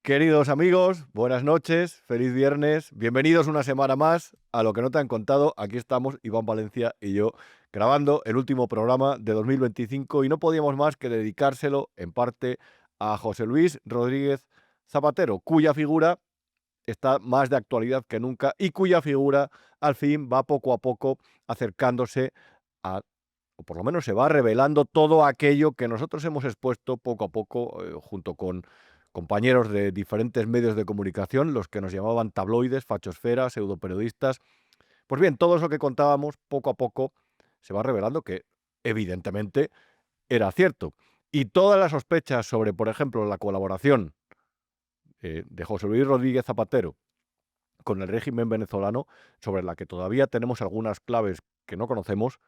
Queridos amigos, buenas noches, feliz viernes, bienvenidos una semana más a Lo que no te han contado. Aquí estamos Iván Valencia y yo grabando el último programa de 2025 y no podíamos más que dedicárselo en parte a José Luis Rodríguez Zapatero, cuya figura está más de actualidad que nunca y cuya figura al fin va poco a poco acercándose a, o por lo menos se va revelando todo aquello que nosotros hemos expuesto poco a poco junto con compañeros de diferentes medios de comunicación, los que nos llamaban tabloides, fachosferas, pseudoperiodistas. Pues bien, todo eso que contábamos poco a poco se va revelando que evidentemente era cierto. Y todas las sospechas sobre, por ejemplo, la colaboración de José Luis Rodríguez Zapatero con el régimen venezolano, sobre la que todavía tenemos algunas claves que no conocemos,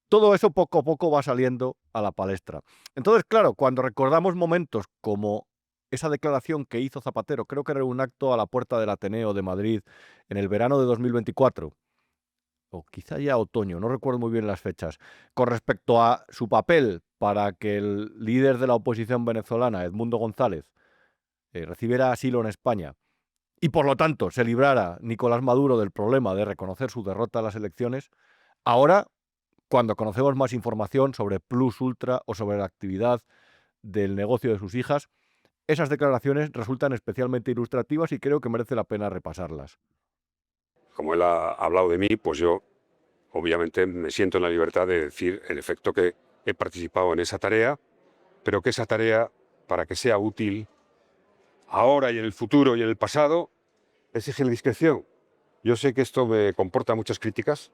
todo eso poco a poco va saliendo a la palestra. Entonces, claro, cuando recordamos momentos como esa declaración que hizo Zapatero, creo que era un acto a la puerta del Ateneo de Madrid en el verano de 2024, o quizá ya otoño, no recuerdo muy bien las fechas, con respecto a su papel para que el líder de la oposición venezolana, Edmundo González, recibiera asilo en España y por lo tanto se librara Nicolás Maduro del problema de reconocer su derrota en las elecciones. Ahora, cuando conocemos más información sobre Plus Ultra o sobre la actividad del negocio de sus hijas, esas declaraciones resultan especialmente ilustrativas y creo que merece la pena repasarlas. Como él ha hablado de mí, pues yo obviamente me siento en la libertad de decir, en efecto, que he participado en esa tarea, pero que esa tarea, para que sea útil ahora y en el futuro y en el pasado, exige la discreción. Yo sé que esto me comporta muchas críticas,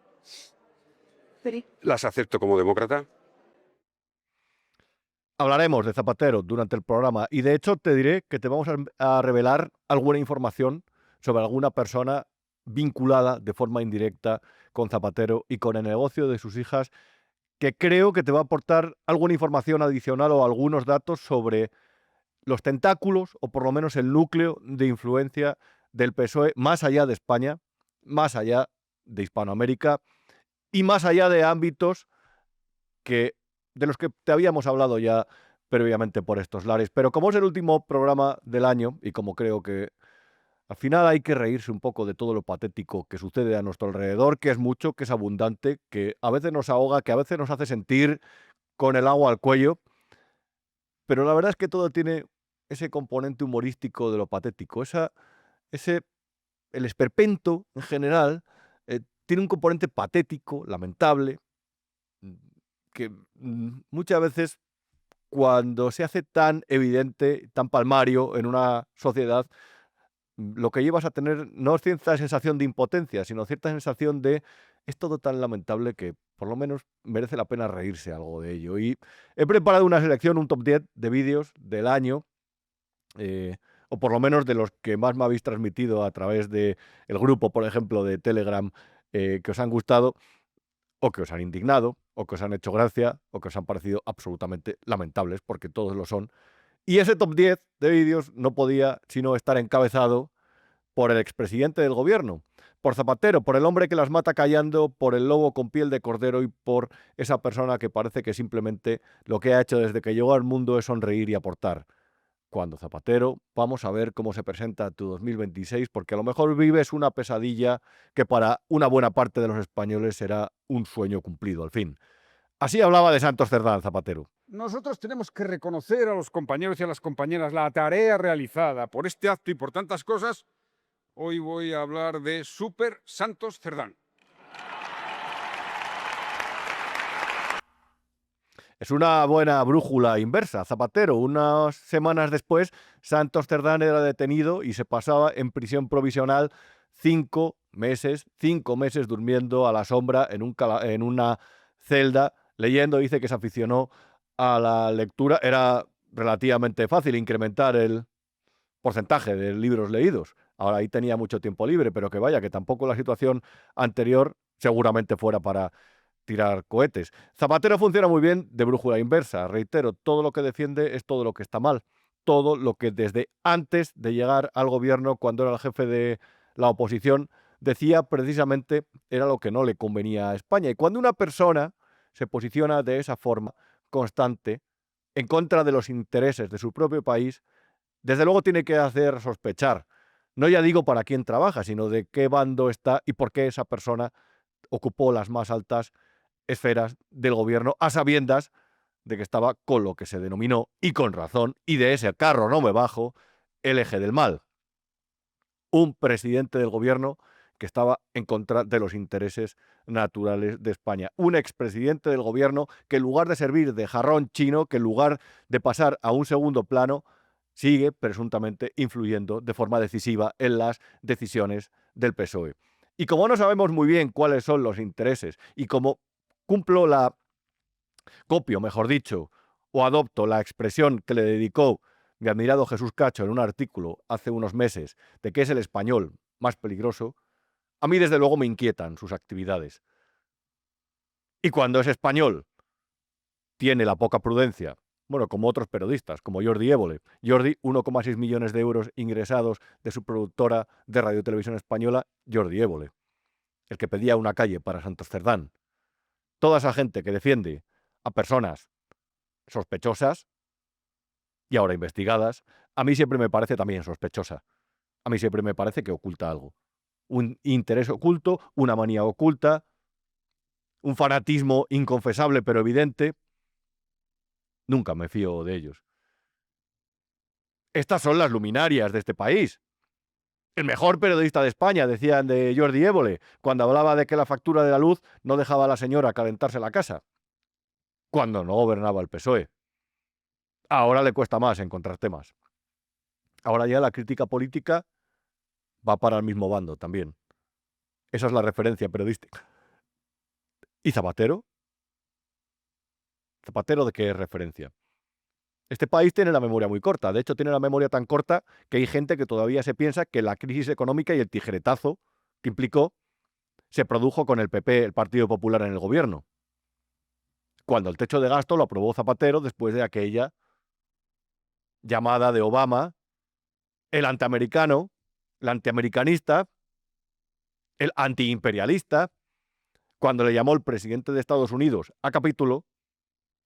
las acepto como demócrata. Hablaremos de Zapatero durante el programa y de hecho te diré que te vamos a revelar alguna información sobre alguna persona vinculada de forma indirecta con Zapatero y con el negocio de sus hijas, que creo que te va a aportar alguna información adicional o algunos datos sobre los tentáculos o por lo menos el núcleo de influencia del PSOE más allá de España, más allá de Hispanoamérica y más allá de ámbitos que de los que te habíamos hablado ya previamente por estos lares. Pero como es el último programa del año y como creo que al final hay que reírse un poco de todo lo patético que sucede a nuestro alrededor, que es mucho, que es abundante, que a veces nos ahoga, que a veces nos hace sentir con el agua al cuello, pero la verdad es que todo tiene ese componente humorístico de lo patético, ese, el esperpento en general tiene un componente patético, lamentable, mm, que muchas veces cuando se hace tan evidente, tan palmario en una sociedad, lo que llevas a tener no es cierta sensación de impotencia, sino cierta sensación de es todo tan lamentable que por lo menos merece la pena reírse algo de ello. Y he preparado una selección, un top 10 de vídeos del año, o por lo menos de los que más me habéis transmitido a través del grupo, por ejemplo, de Telegram, que os han gustado, o que os han indignado, o que os han hecho gracia, o que os han parecido absolutamente lamentables, porque todos lo son. Y ese top 10 de vídeos no podía sino estar encabezado por el expresidente del gobierno, por Zapatero, por el hombre que las mata callando, por el lobo con piel de cordero y por esa persona que parece que simplemente lo que ha hecho desde que llegó al mundo es sonreír y aportar. Cuando Zapatero, vamos a ver cómo se presenta tu 2026, porque a lo mejor vives una pesadilla que para una buena parte de los españoles será un sueño cumplido al fin. Así hablaba de Santos Cerdán Zapatero. Nosotros tenemos que reconocer a los compañeros y a las compañeras la tarea realizada por este acto y por tantas cosas. Hoy voy a hablar de Super Santos Cerdán. Es una buena brújula inversa. Zapatero, unas semanas después, Santos Cerdán era detenido y se pasaba en prisión provisional 5 meses durmiendo a la sombra en una celda, leyendo. Dice que se aficionó a la lectura. Era relativamente fácil incrementar el porcentaje de libros leídos. Ahora ahí tenía mucho tiempo libre, pero que vaya, que tampoco la situación anterior seguramente fuera para tirar cohetes. Zapatero funciona muy bien de brújula inversa. Reitero, todo lo que defiende es todo lo que está mal. Todo lo que desde antes de llegar al gobierno, cuando era el jefe de la oposición, decía precisamente era lo que no le convenía a España. Y cuando una persona se posiciona de esa forma constante en contra de los intereses de su propio país, desde luego tiene que hacer sospechar, no ya digo para quién trabaja, sino de qué bando está y por qué esa persona ocupó las más altas esferas del gobierno a sabiendas de que estaba con lo que se denominó, y con razón, y de ese carro no me bajo, el eje del mal. Un presidente del gobierno que estaba en contra de los intereses naturales de España. Un expresidente del gobierno que en lugar de servir de jarrón chino, que en lugar de pasar a un segundo plano, sigue presuntamente influyendo de forma decisiva en las decisiones del PSOE. Y como no sabemos muy bien cuáles son los intereses y como copio, mejor dicho, o adopto la expresión que le dedicó mi admirado Jesús Cacho en un artículo hace unos meses de que es el español más peligroso, a mí desde luego me inquietan sus actividades. Y cuando ese español tiene la poca prudencia, bueno, como otros periodistas, como Jordi Évole. Jordi, 1,6 millones de euros ingresados de su productora de Radio Televisión Española, Jordi Évole, el que pedía una calle para Santos Cerdán. Toda esa gente que defiende a personas sospechosas y ahora investigadas, a mí siempre me parece también sospechosa. A mí siempre me parece que oculta algo. Un interés oculto, una manía oculta, un fanatismo inconfesable pero evidente. Nunca me fío de ellos. Estas son las luminarias de este país. El mejor periodista de España, decían de Jordi Évole, cuando hablaba de que la factura de la luz no dejaba a la señora calentarse la casa, cuando no gobernaba el PSOE. Ahora le cuesta más encontrar temas. Ahora ya la crítica política va para el mismo bando también. Esa es la referencia periodística. ¿Y Zapatero? ¿Zapatero de qué es referencia? Este país tiene la memoria muy corta. De hecho, tiene la memoria tan corta que hay gente que todavía se piensa que la crisis económica y el tijeretazo que implicó se produjo con el PP, el Partido Popular, en el gobierno. Cuando el techo de gasto lo aprobó Zapatero después de aquella llamada de Obama, el antiamericano, el antiamericanista, el antiimperialista, cuando le llamó el presidente de Estados Unidos a capítulo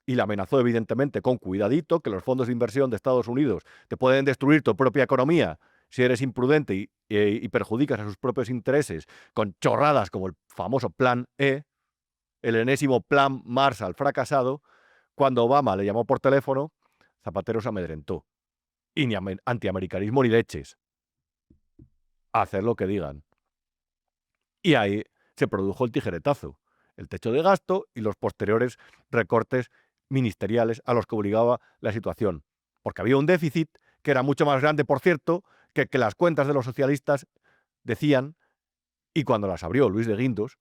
y le amenazó evidentemente con cuidadito, que los fondos de inversión de Estados Unidos te pueden destruir tu propia economía si eres imprudente y perjudicas a sus propios intereses con chorradas como el famoso Plan E, el enésimo Plan Marshall fracasado. Cuando Obama le llamó por teléfono, Zapatero se amedrentó. Y ni antiamericanismo ni leches. A hacer lo que digan. Y ahí se produjo el tijeretazo, el techo de gasto y los posteriores recortes ministeriales a los que obligaba la situación. Porque había un déficit que era mucho más grande, por cierto, que las cuentas de los socialistas decían, y cuando las abrió Luis de Guindos,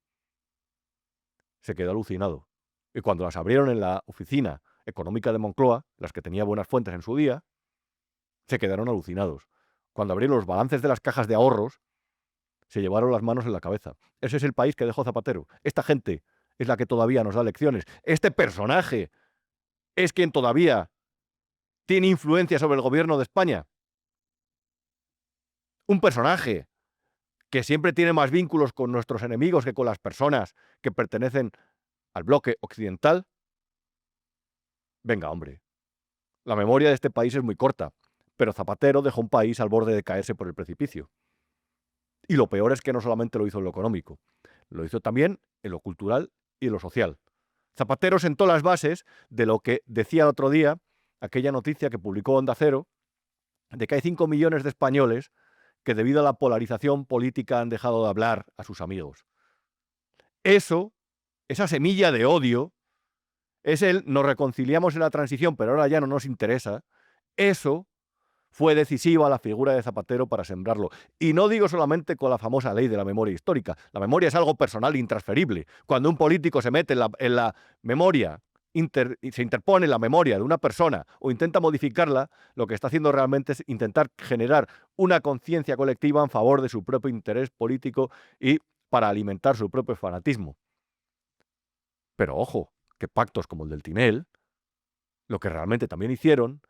se quedó alucinado. Y cuando las abrieron en la oficina económica de Moncloa, las que tenía buenas fuentes en su día, se quedaron alucinados. Cuando abrieron los balances de las cajas de ahorros, se llevaron las manos en la cabeza. Ese es el país que dejó Zapatero. Esta gente es la que todavía nos da lecciones. Este personaje es quien todavía tiene influencia sobre el gobierno de España. Un personaje que siempre tiene más vínculos con nuestros enemigos que con las personas que pertenecen al bloque occidental. Venga, hombre. La memoria de este país es muy corta, pero Zapatero dejó un país al borde de caerse por el precipicio. Y lo peor es que no solamente lo hizo en lo económico, lo hizo también en lo cultural y en lo social. Zapatero sentó las bases de lo que decía el otro día aquella noticia que publicó Onda Cero, de que hay 5 millones de españoles que debido a la polarización política han dejado de hablar a sus amigos. Eso, esa semilla de odio, es el nos reconciliamos en la transición, pero ahora ya no nos interesa. Eso fue decisiva la figura de Zapatero para sembrarlo. Y no digo solamente con la famosa ley de la memoria histórica. La memoria es algo personal e intransferible. Cuando un político se mete en la memoria, se interpone en la memoria de una persona o intenta modificarla, lo que está haciendo realmente es intentar generar una conciencia colectiva en favor de su propio interés político y para alimentar su propio fanatismo. Pero ojo, que pactos como el del Tinel, lo que realmente también hicieron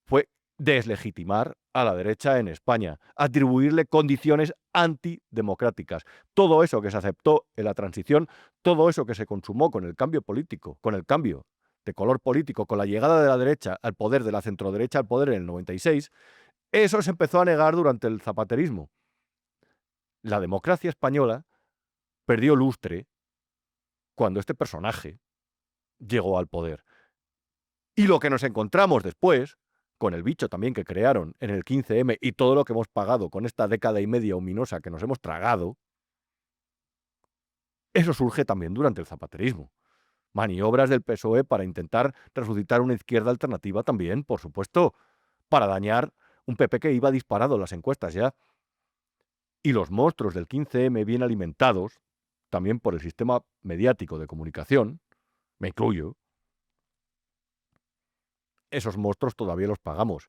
fue deslegitimar a la derecha en España, atribuirle condiciones antidemocráticas. Todo eso que se aceptó en la transición, todo eso que se consumó con el cambio político, con el cambio de color político con la llegada de la derecha al poder, de la centroderecha al poder en el 96, eso se empezó a negar durante el zapaterismo. La democracia española perdió lustre cuando este personaje llegó al poder. Y lo que nos encontramos después, con el bicho también que crearon en el 15M y todo lo que hemos pagado con esta década y media ominosa que nos hemos tragado, eso surge también durante el zapaterismo. Maniobras del PSOE para intentar resucitar una izquierda alternativa también, por supuesto, para dañar un PP que iba disparado en las encuestas ya. Y los monstruos del 15M bien alimentados, también por el sistema mediático de comunicación, me incluyo, esos monstruos todavía los pagamos.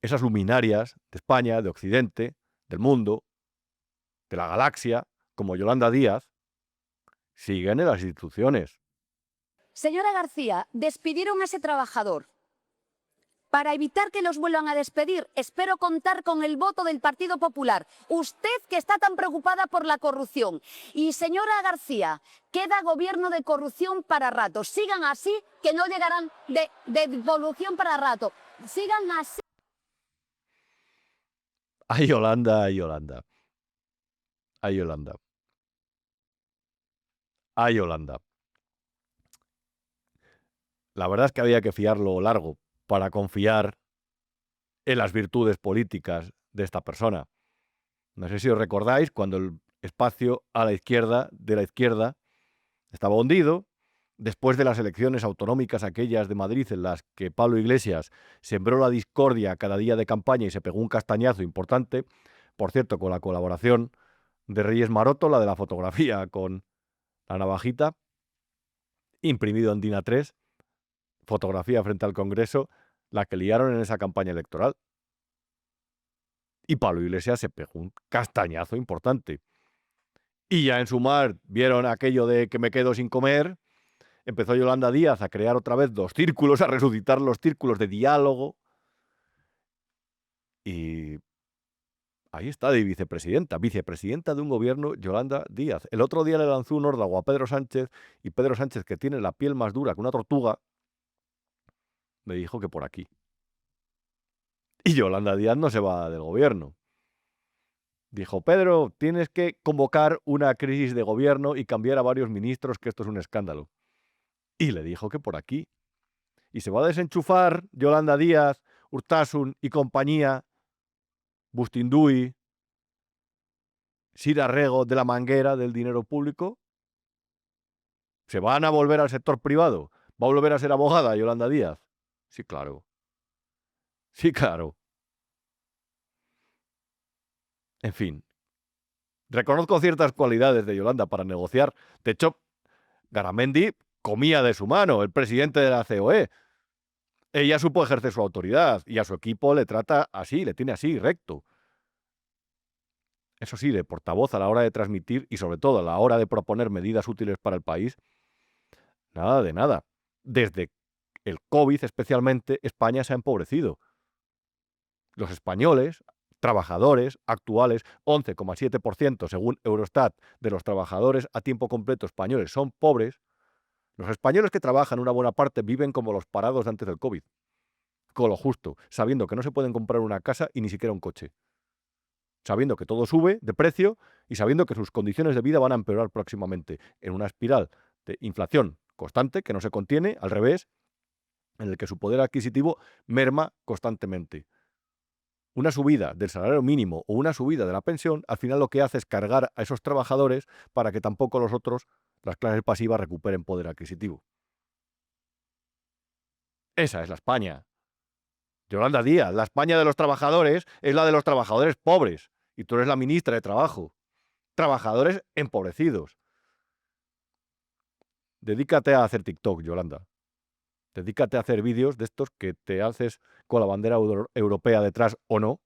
Esas luminarias de España, de Occidente, del mundo, de la galaxia, como Yolanda Díaz, siguen en las instituciones. Señora García, despidieron a ese trabajador. Para evitar que los vuelvan a despedir, espero contar con el voto del Partido Popular. Usted que está tan preocupada por la corrupción. Y señora García, queda gobierno de corrupción para rato. Sigan así, que no llegarán de devolución para rato. Sigan así. Ay, Yolanda, ay, Yolanda. Ay, Yolanda. Ay, Yolanda. La verdad es que había que fiarlo largo para confiar en las virtudes políticas de esta persona. No sé si os recordáis cuando el espacio a la izquierda de la izquierda estaba hundido, después de las elecciones autonómicas aquellas de Madrid en las que Pablo Iglesias sembró la discordia cada día de campaña y se pegó un castañazo importante, por cierto, con la colaboración de Reyes Maroto, la de la fotografía con la navajita, imprimido en DIN A3, fotografía frente al Congreso, la que liaron en esa campaña electoral. Y Pablo Iglesias se pegó un castañazo importante. Y ya en su mar vieron aquello de que me quedo sin comer. Empezó Yolanda Díaz a crear otra vez dos círculos, a resucitar los círculos de diálogo. Y ahí está de vicepresidenta de un gobierno, Yolanda Díaz. El otro día le lanzó un órdago a Pedro Sánchez, y Pedro Sánchez, que tiene la piel más dura que una tortuga, me dijo que por aquí. Y Yolanda Díaz no se va del gobierno. Dijo, Pedro, tienes que convocar una crisis de gobierno y cambiar a varios ministros, que esto es un escándalo. Y le dijo que por aquí. Y se va a desenchufar Yolanda Díaz, Urtasun y compañía, Bustinduy, Sira Rego de la manguera del dinero público. ¿Se van a volver al sector privado? ¿Va a volver a ser abogada Yolanda Díaz? Sí, claro. Sí, claro. En fin. Reconozco ciertas cualidades de Yolanda para negociar. De hecho, Garamendi comía de su mano, el presidente de la COE. Ella supo ejercer su autoridad y a su equipo le trata así, le tiene así, recto. Eso sí, de portavoz a la hora de transmitir y sobre todo a la hora de proponer medidas útiles para el país, nada de nada. Desde el COVID especialmente, España se ha empobrecido. Los españoles, trabajadores actuales, 11,7% según Eurostat de los trabajadores a tiempo completo españoles son pobres. Los españoles que trabajan una buena parte viven como los parados de antes del COVID, con lo justo, sabiendo que no se pueden comprar una casa y ni siquiera un coche, sabiendo que todo sube de precio y sabiendo que sus condiciones de vida van a empeorar próximamente en una espiral de inflación constante que no se contiene, al revés, en el que su poder adquisitivo merma constantemente. Una subida del salario mínimo o una subida de la pensión, al final lo que hace es cargar a esos trabajadores para que tampoco los otros, las clases pasivas, recuperen poder adquisitivo. Esa es la España. Yolanda Díaz, la España de los trabajadores es la de los trabajadores pobres. Y tú eres la ministra de Trabajo. Trabajadores empobrecidos. Dedícate a hacer TikTok, Yolanda. Dedícate a hacer vídeos de estos que te haces con la bandera europea detrás o no,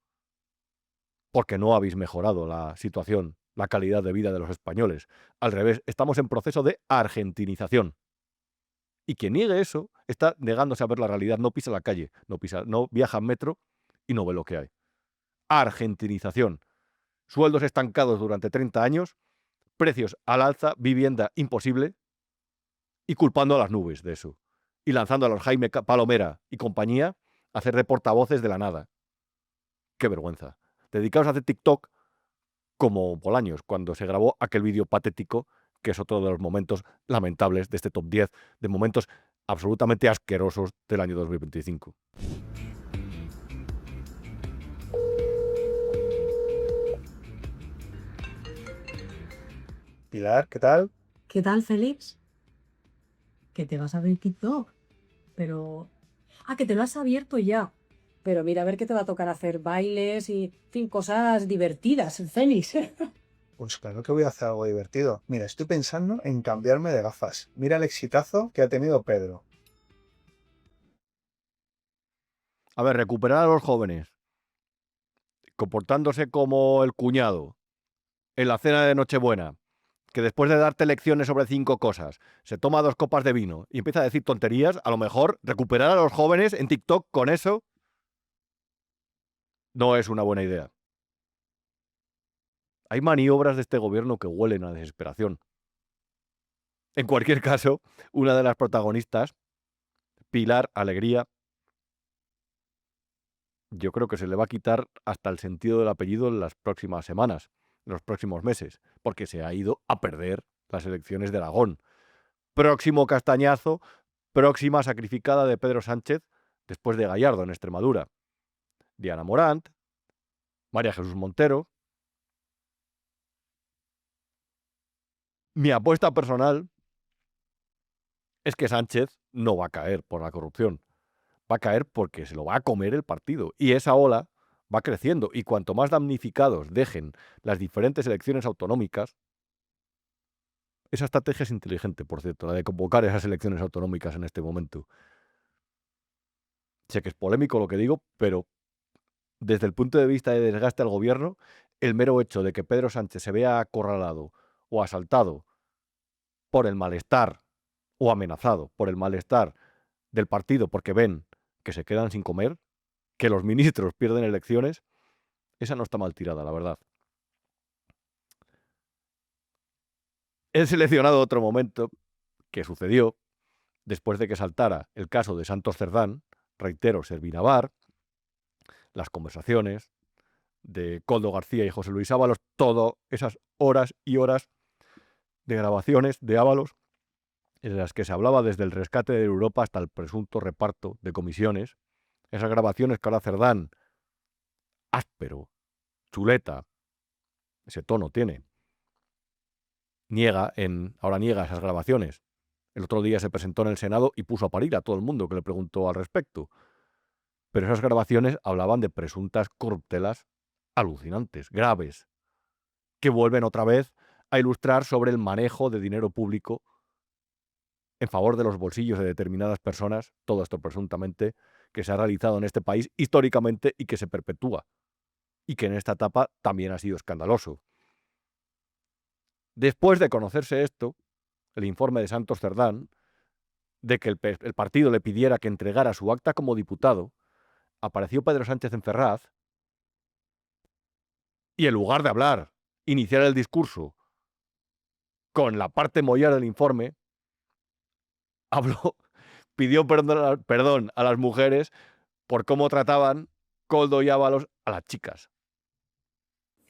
porque no habéis mejorado la situación, la calidad de vida de los españoles. Al revés, estamos en proceso de argentinización. Y quien niegue eso está negándose a ver la realidad, no pisa la calle, no viaja en metro y no ve lo que hay. Argentinización. Sueldos estancados durante 30 años, precios al alza, vivienda imposible y culpando a las nubes de eso. Y lanzando a los Jaime Palomera y compañía a hacer de portavoces de la nada. ¡Qué vergüenza! Dedicaos a hacer TikTok como Bolaños, cuando se grabó aquel vídeo patético, que es otro de los momentos lamentables de este top 10, de momentos absolutamente asquerosos del año 2025. Pilar, ¿qué tal? ¿Qué tal, Félix? Que te vas a abrir TikTok. Pero... Ah, que te lo has abierto ya. Pero mira, a ver qué te va a tocar hacer bailes y, en fin, cosas divertidas, Félix. Pues claro que voy a hacer algo divertido. Mira, estoy pensando en cambiarme de gafas. Mira el exitazo que ha tenido Pedro. A ver, recuperar a los jóvenes, comportándose como el cuñado en la cena de Nochebuena, que después de darte lecciones sobre 5 cosas, se toma 2 copas de vino y empieza a decir tonterías, a lo mejor recuperar a los jóvenes en TikTok con eso no es una buena idea. Hay maniobras de este gobierno que huelen a desesperación. En cualquier caso, una de las protagonistas, Pilar Alegría, yo creo que se le va a quitar hasta el sentido del apellido en las próximas semanas, en los próximos meses, porque se ha ido a perder las elecciones de Aragón. Próximo castañazo, próxima sacrificada de Pedro Sánchez después de Gallardo en Extremadura. Diana Morant, María Jesús Montero. Mi apuesta personal es que Sánchez no va a caer por la corrupción. Va a caer porque se lo va a comer el partido. Y esa ola va creciendo. Y cuanto más damnificados dejen las diferentes elecciones autonómicas, esa estrategia es inteligente, por cierto, la de convocar esas elecciones autonómicas en este momento. Sé que es polémico lo que digo, pero desde el punto de vista de desgaste al gobierno, el mero hecho de que Pedro Sánchez se vea acorralado o asaltado por el malestar o amenazado por el malestar del partido porque ven que se quedan sin comer, que los ministros pierden elecciones, esa no está mal tirada, la verdad. He seleccionado otro momento que sucedió después de que saltara el caso de Santos Cerdán, reitero, Servinavar, las conversaciones de Koldo García y José Luis Ábalos, todas esas horas y horas de grabaciones de Ábalos en las que se hablaba desde el rescate de Europa hasta el presunto reparto de comisiones. Esas grabaciones que ahora Cerdán, áspero, chuleta, ese tono tiene, ahora niega esas grabaciones. El otro día se presentó en el Senado y puso a parir a todo el mundo que le preguntó al respecto. Pero esas grabaciones hablaban de presuntas corruptelas alucinantes, graves, que vuelven otra vez a ilustrar sobre el manejo de dinero público en favor de los bolsillos de determinadas personas, todo esto presuntamente, que se ha realizado en este país históricamente y que se perpetúa, y que en esta etapa también ha sido escandaloso. Después de conocerse esto, el informe de Santos Cerdán, de que el partido le pidiera que entregara su acta como diputado, apareció Pedro Sánchez en Ferraz y en lugar de hablar, iniciar el discurso con la parte mollar del informe, pidió perdón a las mujeres por cómo trataban Koldo y Ábalos a las chicas.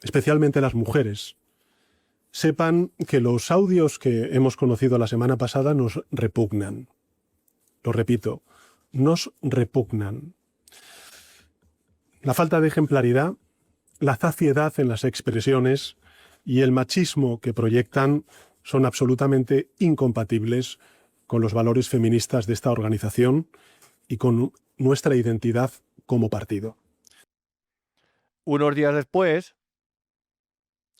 Especialmente las mujeres. Sepan que los audios que hemos conocido la semana pasada nos repugnan. Lo repito, nos repugnan. La falta de ejemplaridad, la zafiedad en las expresiones y el machismo que proyectan son absolutamente incompatibles con los valores feministas de esta organización y con nuestra identidad como partido. Unos días después,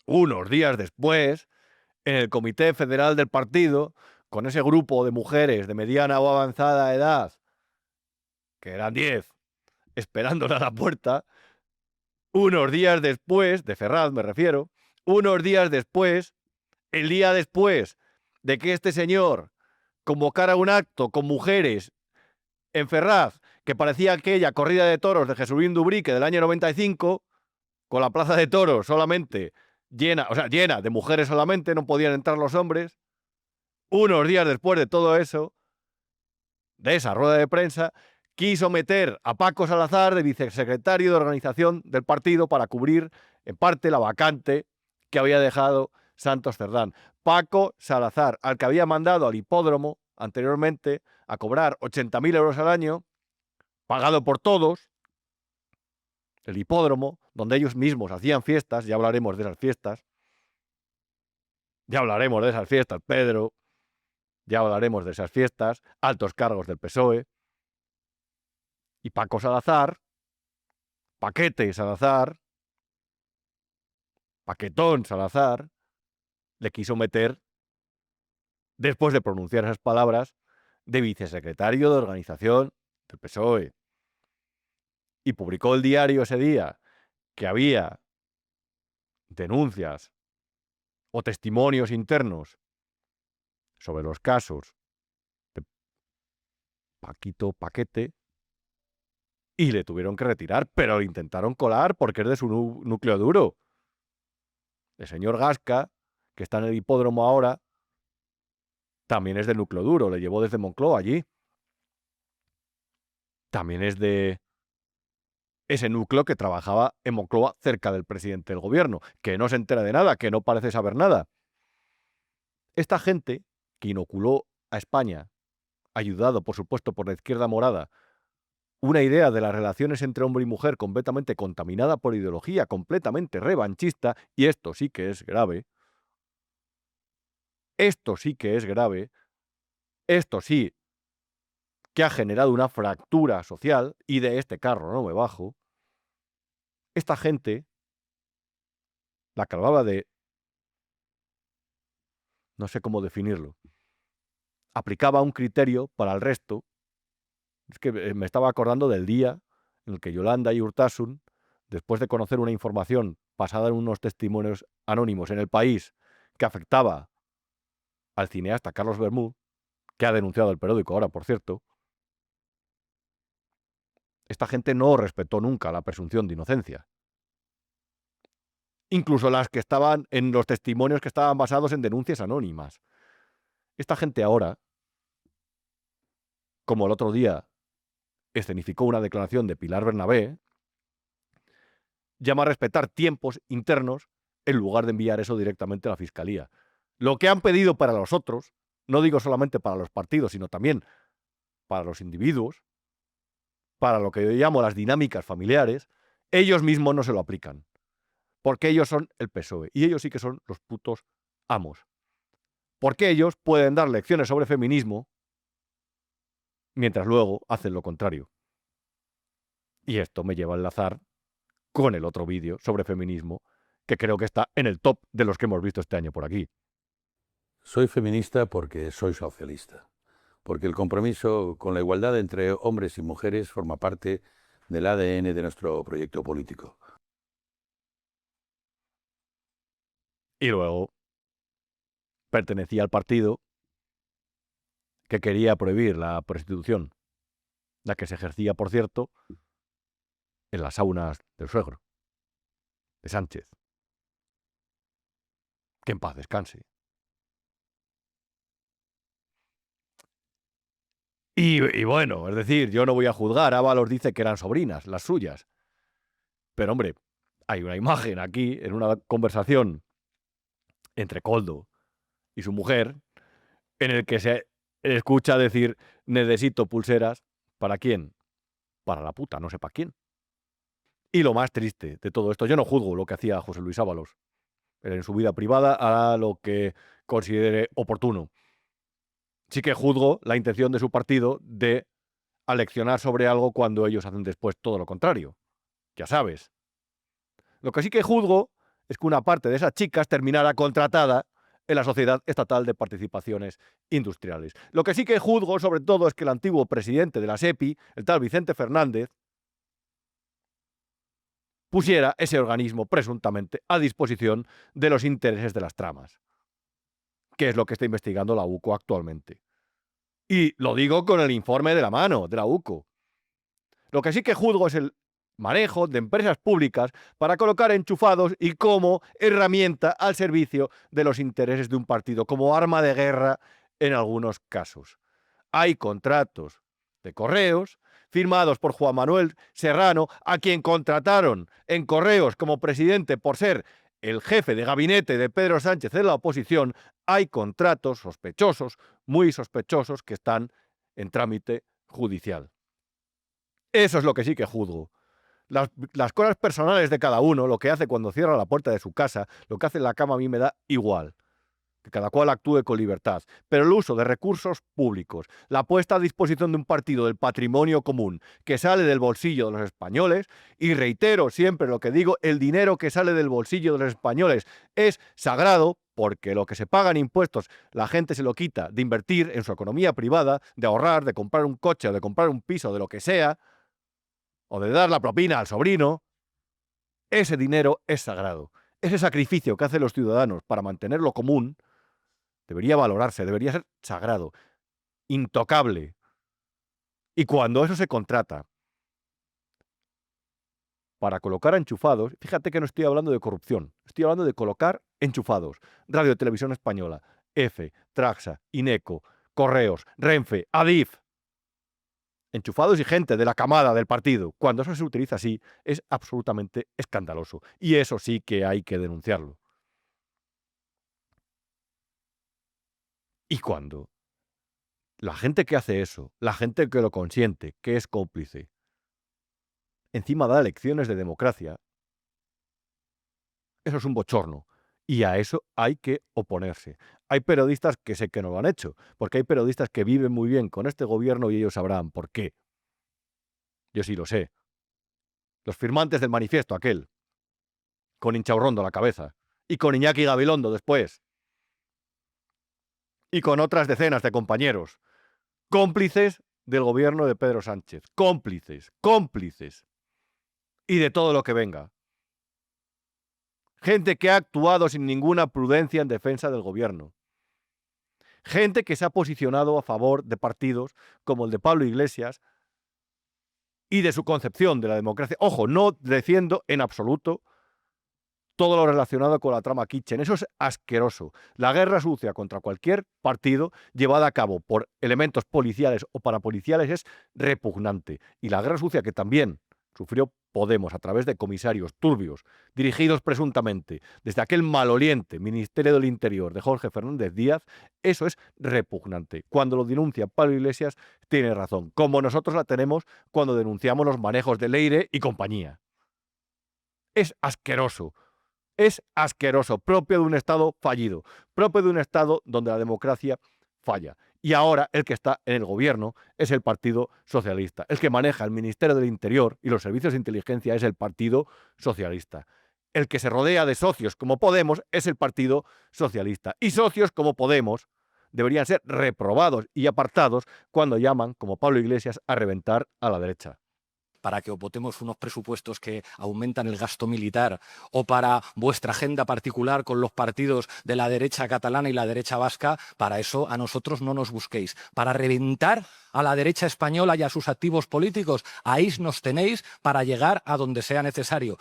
en el Comité Federal del Partido, con ese grupo de mujeres de mediana o avanzada edad, que eran 10, esperándola a la puerta, unos días después, de Ferraz me refiero, unos días después, el día después de que este señor convocara un acto con mujeres en Ferraz, que parecía aquella corrida de toros de Jesulín Dubrique del año 95, con la plaza de toros solamente llena de mujeres solamente, no podían entrar los hombres, unos días después de todo eso, de esa rueda de prensa, quiso meter a Paco Salazar de vicesecretario de organización del partido para cubrir en parte la vacante que había dejado Santos Cerdán. Paco Salazar, al que había mandado al hipódromo anteriormente a cobrar 80.000 euros al año, pagado por todos, el hipódromo, donde ellos mismos hacían fiestas, ya hablaremos de esas fiestas, Pedro, ya hablaremos de esas fiestas, altos cargos del PSOE, y Paco Salazar, Paquete Salazar, Paquetón Salazar, le quiso meter, después de pronunciar esas palabras, de vicesecretario de organización del PSOE. Y publicó el diario ese día que había denuncias o testimonios internos sobre los casos de Paquito Paquete, y le tuvieron que retirar, pero lo intentaron colar porque es de su núcleo duro. El señor Gasca, que está en el hipódromo ahora, también es de núcleo duro, le llevó desde Moncloa allí. También es de ese núcleo que trabajaba en Moncloa cerca del presidente del gobierno, que no se entera de nada, que no parece saber nada. Esta gente que inoculó a España, ayudado por supuesto por la izquierda morada, una idea de las relaciones entre hombre y mujer completamente contaminada por ideología, completamente revanchista, y esto sí que es grave, esto sí que es grave, esto sí que ha generado una fractura social, y de este carro no me bajo. Esta gente, la que hablaba de, no sé cómo definirlo, aplicaba un criterio para el resto. Es que me estaba acordando del día en el que Yolanda y Urtasun, después de conocer una información basada en unos testimonios anónimos en El País que afectaba al cineasta Carlos Bermúdez, que ha denunciado el periódico ahora, por cierto, esta gente no respetó nunca la presunción de inocencia. Incluso las que estaban en los testimonios que estaban basados en denuncias anónimas. Esta gente ahora, como el otro día escenificó una declaración de Pilar Bernabé, llama a respetar tiempos internos en lugar de enviar eso directamente a la Fiscalía. Lo que han pedido para los otros, no digo solamente para los partidos, sino también para los individuos, para lo que yo llamo las dinámicas familiares, ellos mismos no se lo aplican. Porque ellos son el PSOE y ellos sí que son los putos amos. Porque ellos pueden dar lecciones sobre feminismo mientras luego hacen lo contrario. Y esto me lleva a enlazar con el otro vídeo sobre feminismo, que creo que está en el top de los que hemos visto este año por aquí. Soy feminista porque soy socialista, porque el compromiso con la igualdad entre hombres y mujeres forma parte del ADN de nuestro proyecto político. Y luego pertenecía al partido que quería prohibir la prostitución, la que se ejercía, por cierto, en las saunas del suegro, de Sánchez. Que en paz descanse. Y bueno, es decir, yo no voy a juzgar, Ábalos dice que eran sobrinas, las suyas. Pero hombre, hay una imagen aquí, en una conversación entre Koldo y su mujer, en el que se escucha decir, necesito pulseras, ¿para quién? Para la puta, no sé para quién. Y lo más triste de todo esto, yo no juzgo lo que hacía José Luis Ábalos. Él en su vida privada hará lo que considere oportuno. Sí que juzgo la intención de su partido de aleccionar sobre algo cuando ellos hacen después todo lo contrario. Ya sabes. Lo que sí que juzgo es que una parte de esas chicas terminara contratada en la Sociedad Estatal de Participaciones Industriales. Lo que sí que juzgo, sobre todo, es que el antiguo presidente de la SEPI, el tal Vicente Fernández, pusiera ese organismo presuntamente a disposición de los intereses de las tramas, que es lo que está investigando la UCO actualmente. Y lo digo con el informe de la mano de la UCO. Lo que sí que juzgo es el manejo de empresas públicas para colocar enchufados y como herramienta al servicio de los intereses de un partido, como arma de guerra en algunos casos. Hay contratos de Correos firmados por Juan Manuel Serrano, a quien contrataron en Correos como presidente por ser el jefe de gabinete de Pedro Sánchez en la oposición. Hay contratos sospechosos, muy sospechosos, que están en trámite judicial. Eso es lo que sí que juzgo. Las cosas personales de cada uno, lo que hace cuando cierra la puerta de su casa, lo que hace en la cama, a mí me da igual. Que cada cual actúe con libertad. Pero el uso de recursos públicos, la puesta a disposición de un partido del patrimonio común que sale del bolsillo de los españoles, y reitero siempre lo que digo, el dinero que sale del bolsillo de los españoles es sagrado, porque lo que se paga en impuestos la gente se lo quita de invertir en su economía privada, de ahorrar, de comprar un coche o de comprar un piso, de lo que sea, o de dar la propina al sobrino. Ese dinero es sagrado. Ese sacrificio que hacen los ciudadanos para mantener lo común debería valorarse, debería ser sagrado, intocable. Y cuando eso se contrata para colocar enchufados, fíjate que no estoy hablando de corrupción, estoy hablando de colocar enchufados. Radio Televisión Española, EFE, Traxa, INECO, Correos, Renfe, Adif. Enchufados y gente de la camada del partido. Cuando eso se utiliza así, es absolutamente escandaloso. Y eso sí que hay que denunciarlo. Y cuando la gente que hace eso, la gente que lo consiente, que es cómplice, encima da lecciones de democracia, eso es un bochorno. Y a eso hay que oponerse. Hay periodistas que sé que no lo han hecho, porque hay periodistas que viven muy bien con este gobierno y ellos sabrán por qué. Yo sí lo sé. Los firmantes del manifiesto aquel, con Inchaurrondo a la cabeza, y con Iñaki Gabilondo después, y con otras decenas de compañeros, cómplices del gobierno de Pedro Sánchez, cómplices, y de todo lo que venga. Gente que ha actuado sin ninguna prudencia en defensa del gobierno. Gente que se ha posicionado a favor de partidos como el de Pablo Iglesias y de su concepción de la democracia. Ojo, no defiendo en absoluto todo lo relacionado con la trama Kitchen. Eso es asqueroso. La guerra sucia contra cualquier partido llevada a cabo por elementos policiales o parapoliciales es repugnante. Y la guerra sucia que también sufrió Podemos a través de comisarios turbios, dirigidos presuntamente desde aquel maloliente Ministerio del Interior de Jorge Fernández Díaz, eso es repugnante. Cuando lo denuncia Pablo Iglesias, tiene razón, como nosotros la tenemos cuando denunciamos los manejos de Leire y compañía. Es asqueroso. Es asqueroso, propio de un Estado fallido, propio de un Estado donde la democracia falla. Y ahora el que está en el gobierno es el Partido Socialista. El que maneja el Ministerio del Interior y los servicios de inteligencia es el Partido Socialista. El que se rodea de socios como Podemos es el Partido Socialista. Y socios como Podemos deberían ser reprobados y apartados cuando llaman, como Pablo Iglesias, a reventar a la derecha. Para que votemos unos presupuestos que aumentan el gasto militar, o para vuestra agenda particular con los partidos de la derecha catalana y la derecha vasca, para eso a nosotros no nos busquéis. Para reventar a la derecha española y a sus activos políticos, ahí nos tenéis para llegar a donde sea necesario.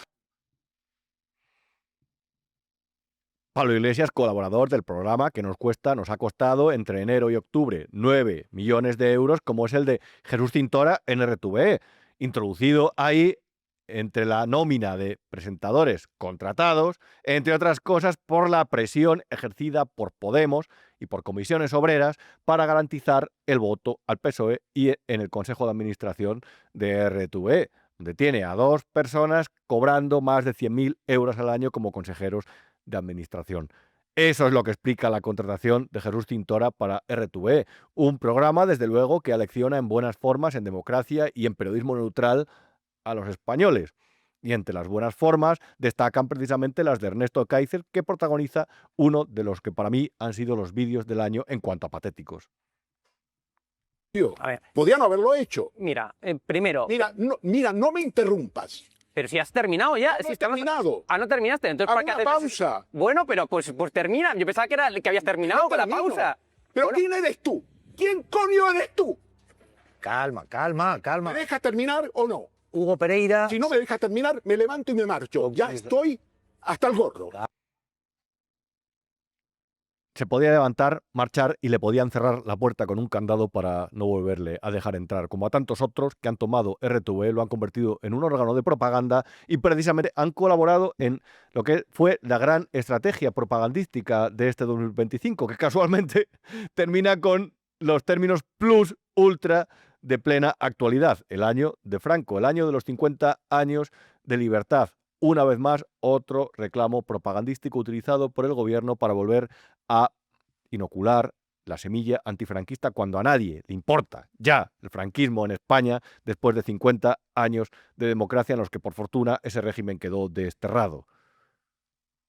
Pablo Iglesias, colaborador del programa que nos ha costado entre enero y octubre 9 millones de euros, como es el de Jesús Cintora en RTV. Introducido ahí entre la nómina de presentadores contratados, entre otras cosas por la presión ejercida por Podemos y por comisiones obreras para garantizar el voto al PSOE y en el Consejo de Administración de RTV, donde tiene a 2 personas cobrando más de 100.000 euros al año como consejeros de administración. Eso es lo que explica la contratación de Jesús Cintora para RTV, un programa, desde luego, que alecciona en buenas formas, en democracia y en periodismo neutral a los españoles. Y entre las buenas formas destacan precisamente las de Ernesto Kaiser, que protagoniza uno de los que para mí han sido los vídeos del año en cuanto a patéticos. A ver, Podían haberlo hecho. mira, primero, Mira, no me interrumpas. pero si has terminado ya. No si he terminado. Ah, no terminaste. Entonces, Haz ¿para qué una haces? pausa. Bueno, pero pues termina. Yo pensaba que habías terminado No con la termino. pausa. ¿Pero Bueno. quién eres tú? ¿Quién coño eres tú? Calma. ¿Me dejas terminar o no? Hugo Pereira. Si no me dejas terminar, me levanto y me marcho. Ya estoy hasta el gorro. se podía levantar, marchar y le podían cerrar la puerta con un candado para no volverle a dejar entrar, como a tantos otros que han tomado RTV, lo han convertido en un órgano de propaganda y precisamente han colaborado en lo que fue la gran estrategia propagandística de este 2025, que casualmente termina con los términos plus ultra de plena actualidad, el año de Franco, el año de los 50 años de libertad. Una vez más, otro reclamo propagandístico utilizado por el gobierno para volver a inocular la semilla antifranquista cuando a nadie le importa ya el franquismo en España después de 50 años de democracia en los que por fortuna ese régimen quedó desterrado.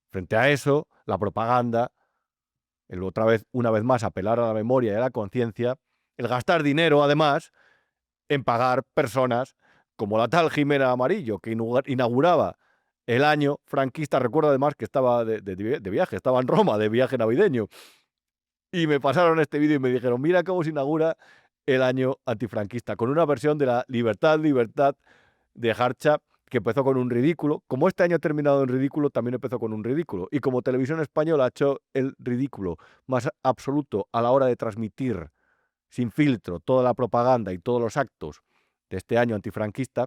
Frente a eso, la propaganda, una vez más apelar a la memoria y a la conciencia, el gastar dinero además en pagar personas como la tal Jimena Amarillo, que inauguraba el año franquista. Recuerdo además que estaba de viaje, estaba en Roma, de viaje navideño. Y me pasaron este vídeo y me dijeron, mira cómo se inaugura el año antifranquista, con una versión de la Libertad de Harcha, que empezó con un ridículo. Como este año ha terminado en ridículo, también empezó con un ridículo. Y como Televisión Española ha hecho el ridículo más absoluto a la hora de transmitir sin filtro toda la propaganda y todos los actos de este año antifranquista,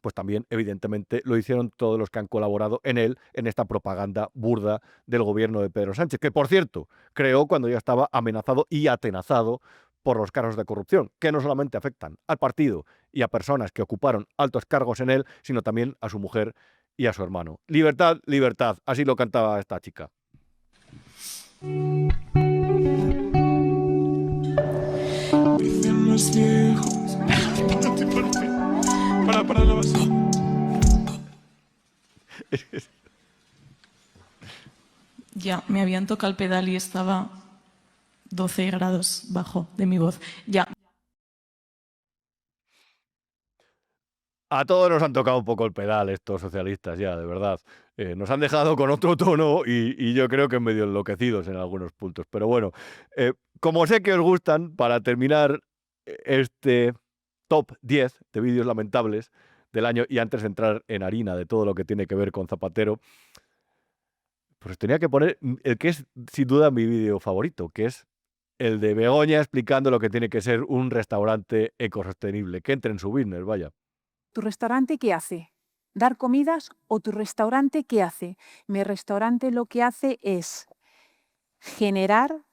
pues también, evidentemente, lo hicieron todos los que han colaborado en él, en esta propaganda burda del gobierno de Pedro Sánchez, que, por cierto, creó cuando ya estaba amenazado y atenazado por los casos de corrupción, que no solamente afectan al partido y a personas que ocuparon altos cargos en él, sino también a su mujer y a su hermano. Libertad, libertad, así lo cantaba esta chica. Dicen los viejos. Para la base. Ya, me habían tocado el pedal y estaba 12 grados bajo de mi voz. Ya. A todos nos han tocado un poco el pedal estos socialistas ya, de verdad. Nos han dejado con otro tono y yo creo que medio enloquecidos en algunos puntos. Pero bueno, como sé que os gustan, para terminar este top 10 de vídeos lamentables del año y antes de entrar en harina de todo lo que tiene que ver con Zapatero, pues tenía que poner el que es sin duda mi vídeo favorito, que es el de Begoña explicando lo que tiene que ser un restaurante ecosostenible. Que entre en su business, vaya. ¿Tu restaurante qué hace? ¿Dar comidas o tu restaurante qué hace? Mi restaurante lo que hace es generar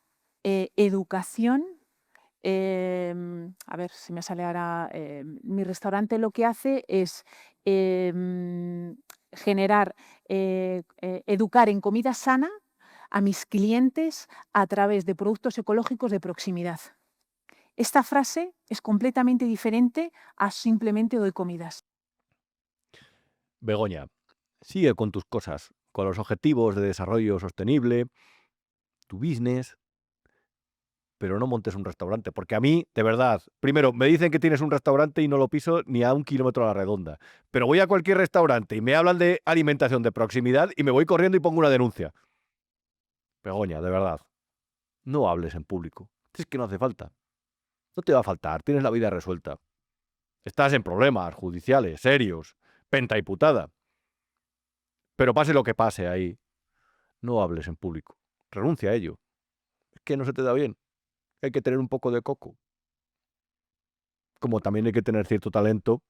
educación. A ver si me sale ahora. Mi restaurante lo que hace es generar, educar en comida sana a mis clientes a través de productos ecológicos de proximidad. Esta frase es completamente diferente a simplemente doy comidas. Begoña, sigue con tus cosas, con los objetivos de desarrollo sostenible, tu business, pero no montes un restaurante, porque a mí, de verdad, primero, me dicen que tienes un restaurante y no lo piso ni a 1 kilómetro a la redonda, pero voy a cualquier restaurante y me hablan de alimentación de proximidad y me voy corriendo y pongo una denuncia. Begoña, de verdad, no hables en público, es que no hace falta. No te va a faltar, tienes la vida resuelta. Estás en problemas judiciales, serios, penta y putada. Pero pase lo que pase ahí, no hables en público. Renuncia a ello. Es que no se te da bien. Hay que tener un poco de coco. Como también hay que tener cierto talento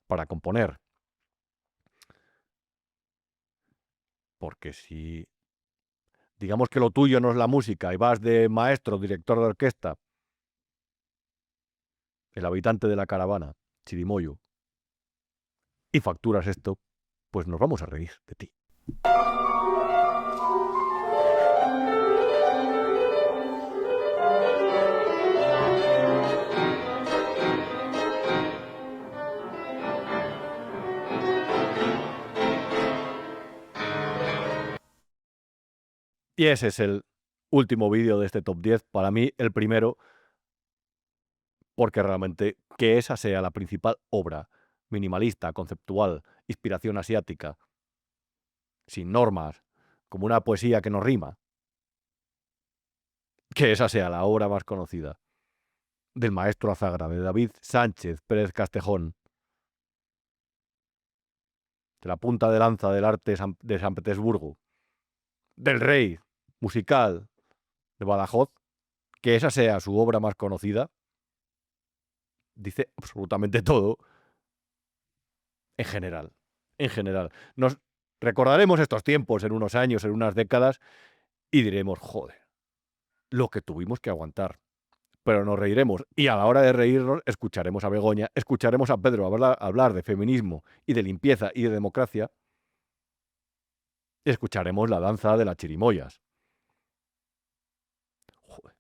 para componer. Porque si digamos que lo tuyo no es la música y vas de maestro, director de orquesta, el habitante de la caravana, chirimoyo, y facturas esto, pues nos vamos a reír de ti. Y ese es el último vídeo de este top 10, para mí el primero, porque realmente que esa sea la principal obra minimalista, conceptual, inspiración asiática, sin normas, como una poesía que no rima, que esa sea la obra más conocida del maestro Azagra, de David Sánchez Pérez Castejón, de la punta de lanza del arte de San Petersburgo, del rey musical de Badajoz, que esa sea su obra más conocida, dice absolutamente todo en general. En general. Nos recordaremos estos tiempos en unos años, en unas décadas, y diremos, joder, lo que tuvimos que aguantar. Pero nos reiremos. Y a la hora de reírnos, escucharemos a Begoña, escucharemos a Pedro hablar de feminismo y de limpieza y de democracia, y escucharemos la danza de las chirimoyas. Joder.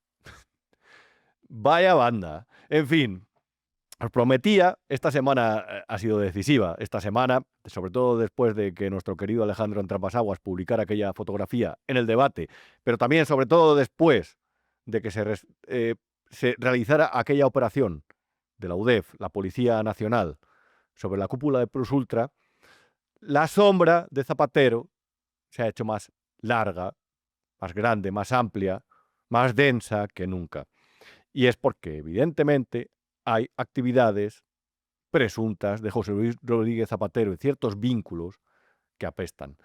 Vaya banda. En fin, os prometía, esta semana ha sido decisiva, esta semana, sobre todo después de que nuestro querido Alejandro Entrapasaguas publicara aquella fotografía en el debate, pero también sobre todo después de que se realizara aquella operación de la UDEF, la Policía Nacional, sobre la cúpula de Plus Ultra, la sombra de Zapatero se ha hecho más larga, más grande, más amplia, más densa que nunca. Y es porque, evidentemente, hay actividades presuntas de José Luis Rodríguez Zapatero y ciertos vínculos que apestan.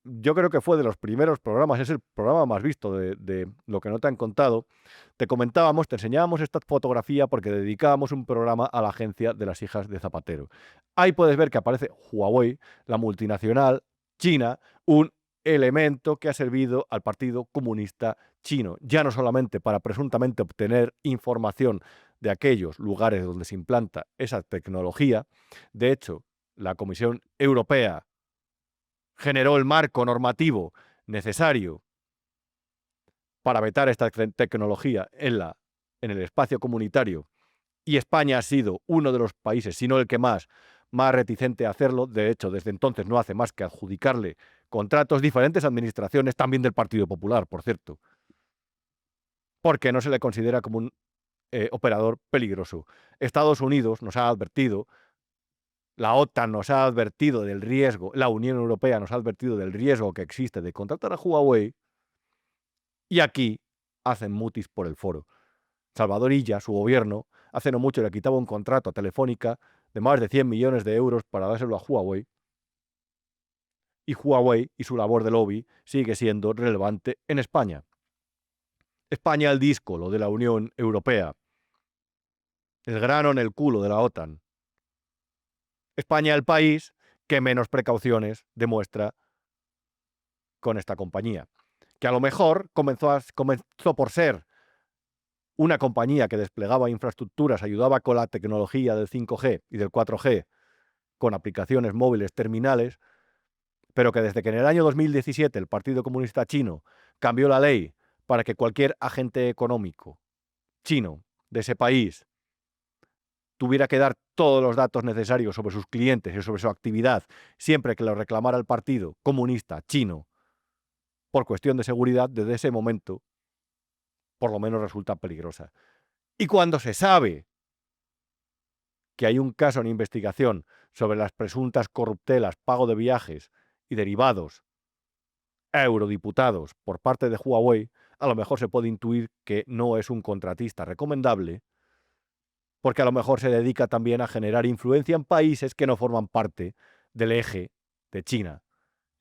Yo creo que fue de los primeros programas, es el programa más visto de Lo que no te han contado, te comentábamos, te enseñábamos esta fotografía porque dedicábamos un programa a la agencia de las hijas de Zapatero. Ahí puedes ver que aparece Huawei, la multinacional china, un elemento que ha servido al Partido Comunista Chino, ya no solamente para presuntamente obtener información de aquellos lugares donde se implanta esa tecnología. De hecho, la Comisión Europea generó el marco normativo necesario para vetar esta tecnología en el espacio comunitario, y España ha sido uno de los países, si no el que más reticente a hacerlo. De hecho, desde entonces no hace más que adjudicarle contratos diferentes administraciones, también del Partido Popular, por cierto, porque no se le considera como un operador peligroso. Estados Unidos nos ha advertido, la OTAN nos ha advertido del riesgo, la Unión Europea nos ha advertido del riesgo que existe de contratar a Huawei, y aquí hacen mutis por el foro. Salvador Illa, su gobierno, hace no mucho le quitaba un contrato a Telefónica de más de 100 millones de euros para dárselo a Huawei, y Huawei y su labor de lobby sigue siendo relevante en España. España el díscolo de la Unión Europea, el grano en el culo de la OTAN. España el país que menos precauciones demuestra con esta compañía, que a lo mejor comenzó por ser una compañía que desplegaba infraestructuras, ayudaba con la tecnología del 5G y del 4G, con aplicaciones móviles terminales, pero que desde que en el año 2017 el Partido Comunista Chino cambió la ley para que cualquier agente económico chino de ese país tuviera que dar todos los datos necesarios sobre sus clientes y sobre su actividad, siempre que lo reclamara el Partido Comunista Chino, por cuestión de seguridad, desde ese momento, por lo menos resulta peligrosa. Y cuando se sabe que hay un caso en investigación sobre las presuntas corruptelas, pago de viajes y derivados a eurodiputados por parte de Huawei, a lo mejor se puede intuir que no es un contratista recomendable, porque a lo mejor se dedica también a generar influencia en países que no forman parte del eje de China,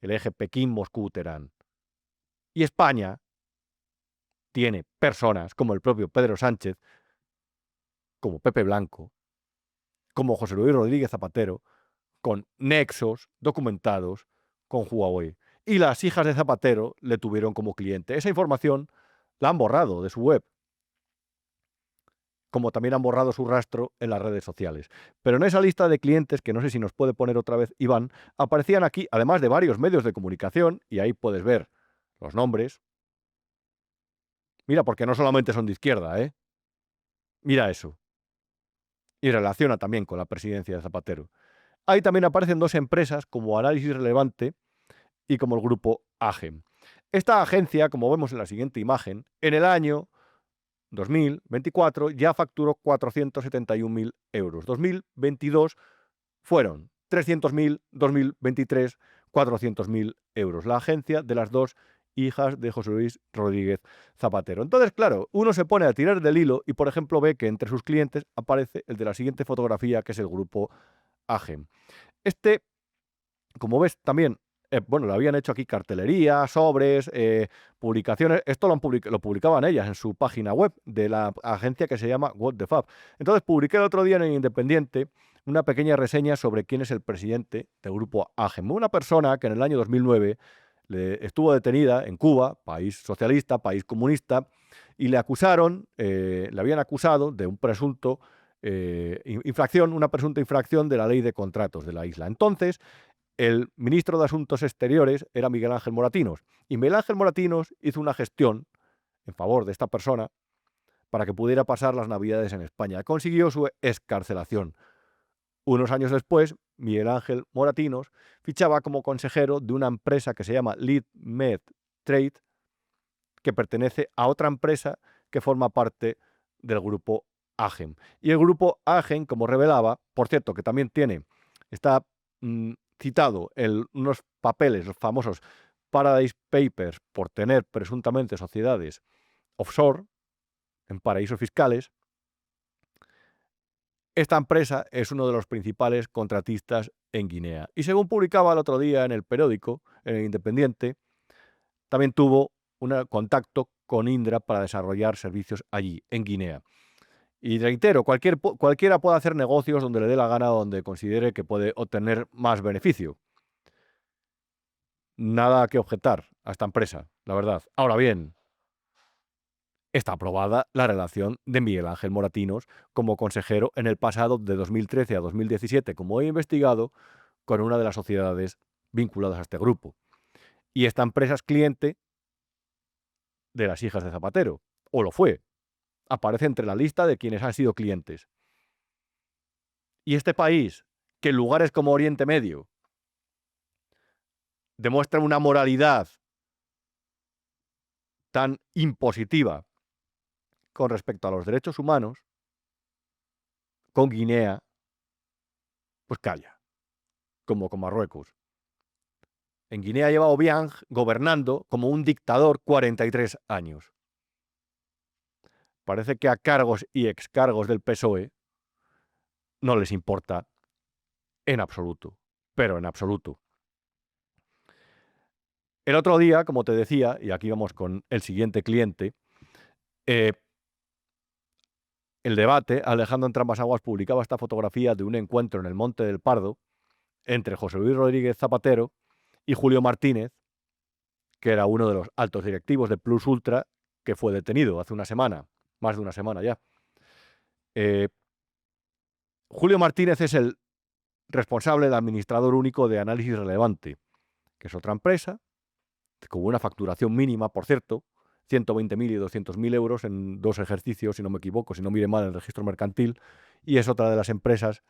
el eje Pekín-Moscú-Teherán. Y España tiene personas como el propio Pedro Sánchez, como Pepe Blanco, como José Luis Rodríguez Zapatero, con nexos documentados con Huawei. Y las hijas de Zapatero le tuvieron como cliente. Esa información la han borrado de su web, como también han borrado su rastro en las redes sociales. Pero en esa lista de clientes, que no sé si nos puede poner otra vez Iván, aparecían aquí, además de varios medios de comunicación, y ahí puedes ver los nombres. Mira, porque no solamente son de izquierda, ¿eh? Mira eso. Y relaciona también con la presidencia de Zapatero. Ahí también aparecen dos empresas como Análisis Relevante y como el grupo AGEM. Esta agencia, como vemos en la siguiente imagen, en el año 2024 ya facturó 471.000 euros. 2022 fueron 300.000, 2023 400.000 euros. La agencia de las dos hijas de José Luis Rodríguez Zapatero. Entonces, claro, uno se pone a tirar del hilo y, por ejemplo, ve que entre sus clientes aparece el de la siguiente fotografía, que es el grupo AGEM. Como ves, también bueno, le habían hecho aquí cartelería, sobres, publicaciones. Esto lo publicaban ellas en su página web de la agencia que se llama What the Fab. Entonces publiqué el otro día en el Independiente una pequeña reseña sobre quién es el presidente del grupo AGEM. Una persona que en el año 2009 estuvo detenida en Cuba, país socialista, país comunista, y le habían acusado de un presunto una presunta infracción de la ley de contratos de la isla. Entonces, el ministro de Asuntos Exteriores era Miguel Ángel Moratinos, y Miguel Ángel Moratinos hizo una gestión en favor de esta persona para que pudiera pasar las Navidades en España. Consiguió su excarcelación. Unos años después, Miguel Ángel Moratinos fichaba como consejero de una empresa que se llama Lead Med Trade, que pertenece a otra empresa que forma parte del grupo AGEM. Y el grupo AGEM, como revelaba, por cierto, que también está citado en unos papeles, los famosos Paradise Papers, por tener presuntamente sociedades offshore, en paraísos fiscales. Esta empresa es uno de los principales contratistas en Guinea. Y según publicaba el otro día en el periódico, en el Independiente, también tuvo un contacto con Indra para desarrollar servicios allí, en Guinea. Y reitero, cualquiera puede hacer negocios donde le dé la gana, donde considere que puede obtener más beneficio. Nada que objetar a esta empresa, la verdad. Ahora bien, está aprobada la relación de Miguel Ángel Moratinos como consejero en el pasado de 2013 a 2017, como he investigado, con una de las sociedades vinculadas a este grupo. Y esta empresa es cliente de las hijas de Zapatero, o lo fue. Aparece entre la lista de quienes han sido clientes. Y este país, que en lugares como Oriente Medio demuestra una moralidad tan impositiva con respecto a los derechos humanos, con Guinea, pues calla, como con Marruecos. En Guinea lleva Obiang gobernando como un dictador 43 años. Parece que a cargos y excargos del PSOE no les importa en absoluto, pero en absoluto. El otro día, como te decía, y aquí vamos con el siguiente cliente, el Debate, Alejandro Entrambas-Aguas, publicaba esta fotografía de un encuentro en el Monte del Pardo entre José Luis Rodríguez Zapatero y Julio Martínez, que era uno de los altos directivos de Plus Ultra, que fue detenido hace una semana, más de una semana ya. Julio Martínez es el responsable del administrador único de Análisis Relevante, que es otra empresa, con una facturación mínima, por cierto, 120.000 y 200.000 euros en 2 ejercicios, si no me equivoco, si no mire mal el registro mercantil, y es otra de las empresas,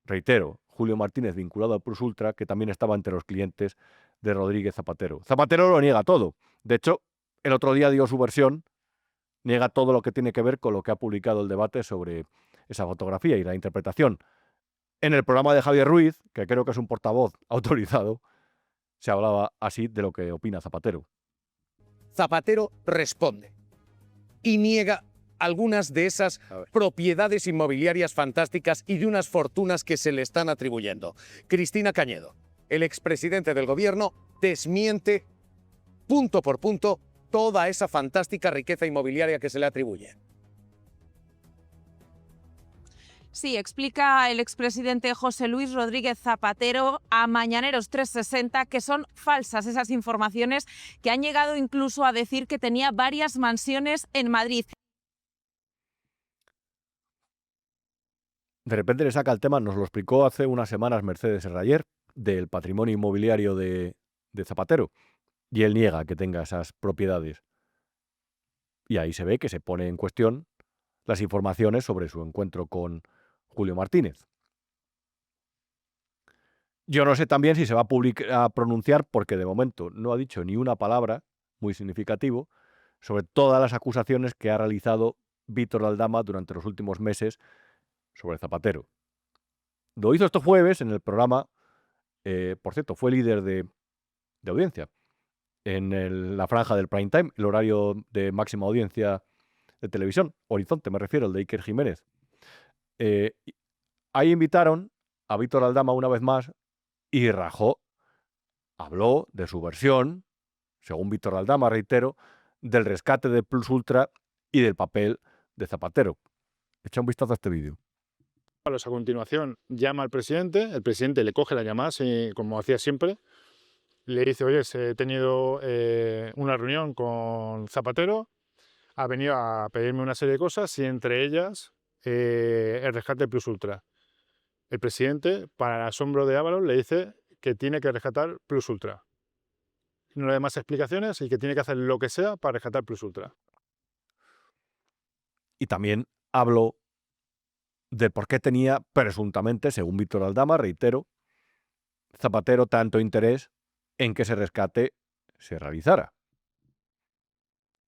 reitero, Julio Martínez vinculado a Plus Ultra, que también estaba entre los clientes de Rodríguez Zapatero. Zapatero lo niega todo. De hecho, el otro día dio su versión, niega todo lo que tiene que ver con lo que ha publicado el Debate sobre esa fotografía y la interpretación. En el programa de Javier Ruiz, que creo que es un portavoz autorizado, se hablaba así de lo que opina Zapatero. Zapatero responde y niega algunas de esas propiedades inmobiliarias fantásticas y de unas fortunas que se le están atribuyendo. Cristina Cañedo, el expresidente del gobierno, desmiente punto por punto toda esa fantástica riqueza inmobiliaria que se le atribuye. Sí, explica el expresidente José Luis Rodríguez Zapatero a Mañaneros 360 que son falsas esas informaciones, que han llegado incluso a decir que tenía varias mansiones en Madrid. De repente le saca el tema, nos lo explicó hace unas semanas Mercedes Herrayer, del patrimonio inmobiliario de Zapatero, y él niega que tenga esas propiedades. Y ahí se ve que se pone en cuestión las informaciones sobre su encuentro con Julio Martínez. Yo no sé también si se va a pronunciar, porque de momento no ha dicho ni una palabra, muy significativo, sobre todas las acusaciones que ha realizado Víctor Aldama durante los últimos meses sobre Zapatero. Lo hizo este jueves en el programa, por cierto, fue líder de audiencia en la franja del prime time, el horario de máxima audiencia de televisión, Horizonte me refiero, el de Iker Jiménez. Ahí invitaron a Víctor Aldama una vez más y rajó habló de su versión, según Víctor Aldama, reitero, del rescate de Plus Ultra y del papel de Zapatero. Echa un vistazo a este vídeo. A continuación llama al presidente, el presidente le coge la llamada, como hacía siempre, le dice, oye, he tenido una reunión con Zapatero, ha venido a pedirme una serie de cosas y entre ellas el rescate Plus Ultra. El presidente, para el asombro de Ábalos, le dice que tiene que rescatar Plus Ultra. No le da más explicaciones y que tiene que hacer lo que sea para rescatar Plus Ultra. Y también habló de por qué tenía presuntamente, según Víctor Aldama, reitero, Zapatero tanto interés en que ese rescate se realizara.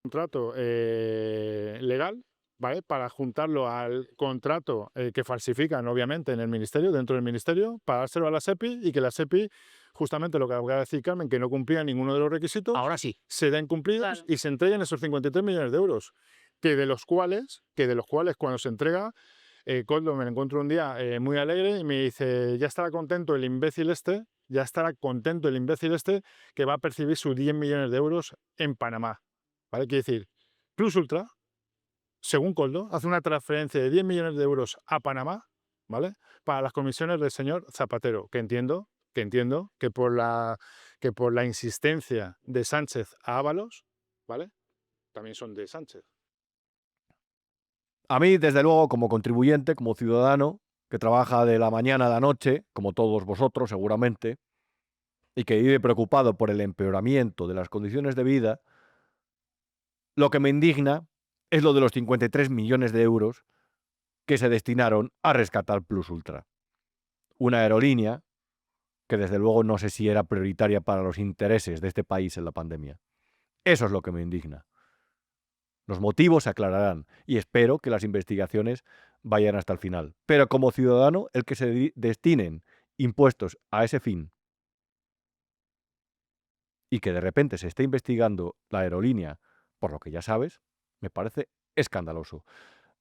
Contrato legal, ¿vale? Para juntarlo al contrato que falsifican, obviamente, en el ministerio, dentro del ministerio, para dárselo a la SEPI y que la SEPI, justamente lo que acaba de decir Carmen, que no cumplía ninguno de los requisitos, ahora sí, se den cumplidos y se entreguen esos 53 millones de euros, que de los cuales cuando se entrega, Coldo me lo encuentro un día muy alegre y me dice, ya estará contento el imbécil este que va a percibir sus 10 millones de euros en Panamá. ¿Vale? Quiere decir, Plus Ultra, según Coldo, hace una transferencia de 10 millones de euros a Panamá, ¿vale? Para las comisiones del señor Zapatero, que entiendo que por la insistencia de Sánchez a Ábalos, ¿vale? También son de Sánchez. A mí, desde luego, como contribuyente, como ciudadano, que trabaja de la mañana a la noche, como todos vosotros seguramente, y que vive preocupado por el empeoramiento de las condiciones de vida, lo que me indigna es lo de los 53 millones de euros que se destinaron a rescatar Plus Ultra. Una aerolínea que desde luego no sé si era prioritaria para los intereses de este país en la pandemia. Eso es lo que me indigna. Los motivos se aclararán y espero que las investigaciones vayan hasta el final. Pero como ciudadano, el que se destinen impuestos a ese fin y que de repente se esté investigando la aerolínea por lo que ya sabes, me parece escandaloso.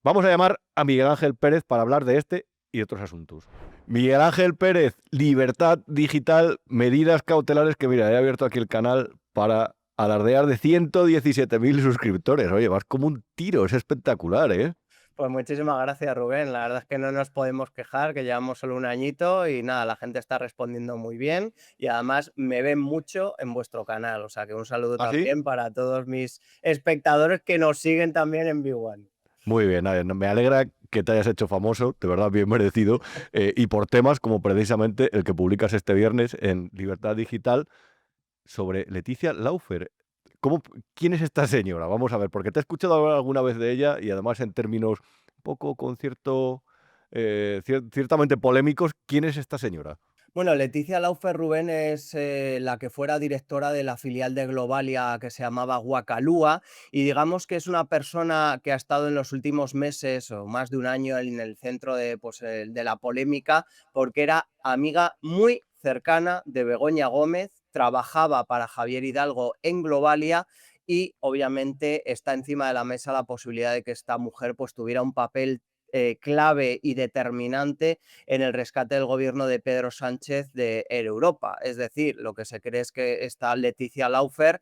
Vamos a llamar a Miguel Ángel Pérez para hablar de este y otros asuntos. Miguel Ángel Pérez, Libertad Digital, medidas cautelares, que mira, he abierto aquí el canal para alardear de 117.000 suscriptores. Oye, vas como un tiro, es espectacular, ¿eh? Pues muchísimas gracias, Rubén. La verdad es que no nos podemos quejar, que llevamos solo un añito y nada, la gente está respondiendo muy bien y además me ven mucho en vuestro canal. O sea que un saludo también para todos mis espectadores que nos siguen también en V1. Muy bien, me alegra que te hayas hecho famoso, de verdad bien merecido, y por temas como precisamente el que publicas este viernes en Libertad Digital sobre Leticia Laufer. ¿Quién es esta señora? Vamos a ver, porque te he escuchado hablar alguna vez de ella y además en términos un poco con ciertamente polémicos. ¿Quién es esta señora? Bueno, Leticia Laufer, Rubén, es la que fuera directora de la filial de Globalia que se llamaba Guacalúa y digamos que es una persona que ha estado en los últimos meses o más de un año en el centro de la polémica porque era amiga muy cercana de Begoña Gómez, trabajaba para Javier Hidalgo en Globalia y obviamente está encima de la mesa la posibilidad de que esta mujer pues tuviera un papel clave y determinante en el rescate del gobierno de Pedro Sánchez de Air Europa. Es decir, lo que se cree es que esta Leticia Laufer,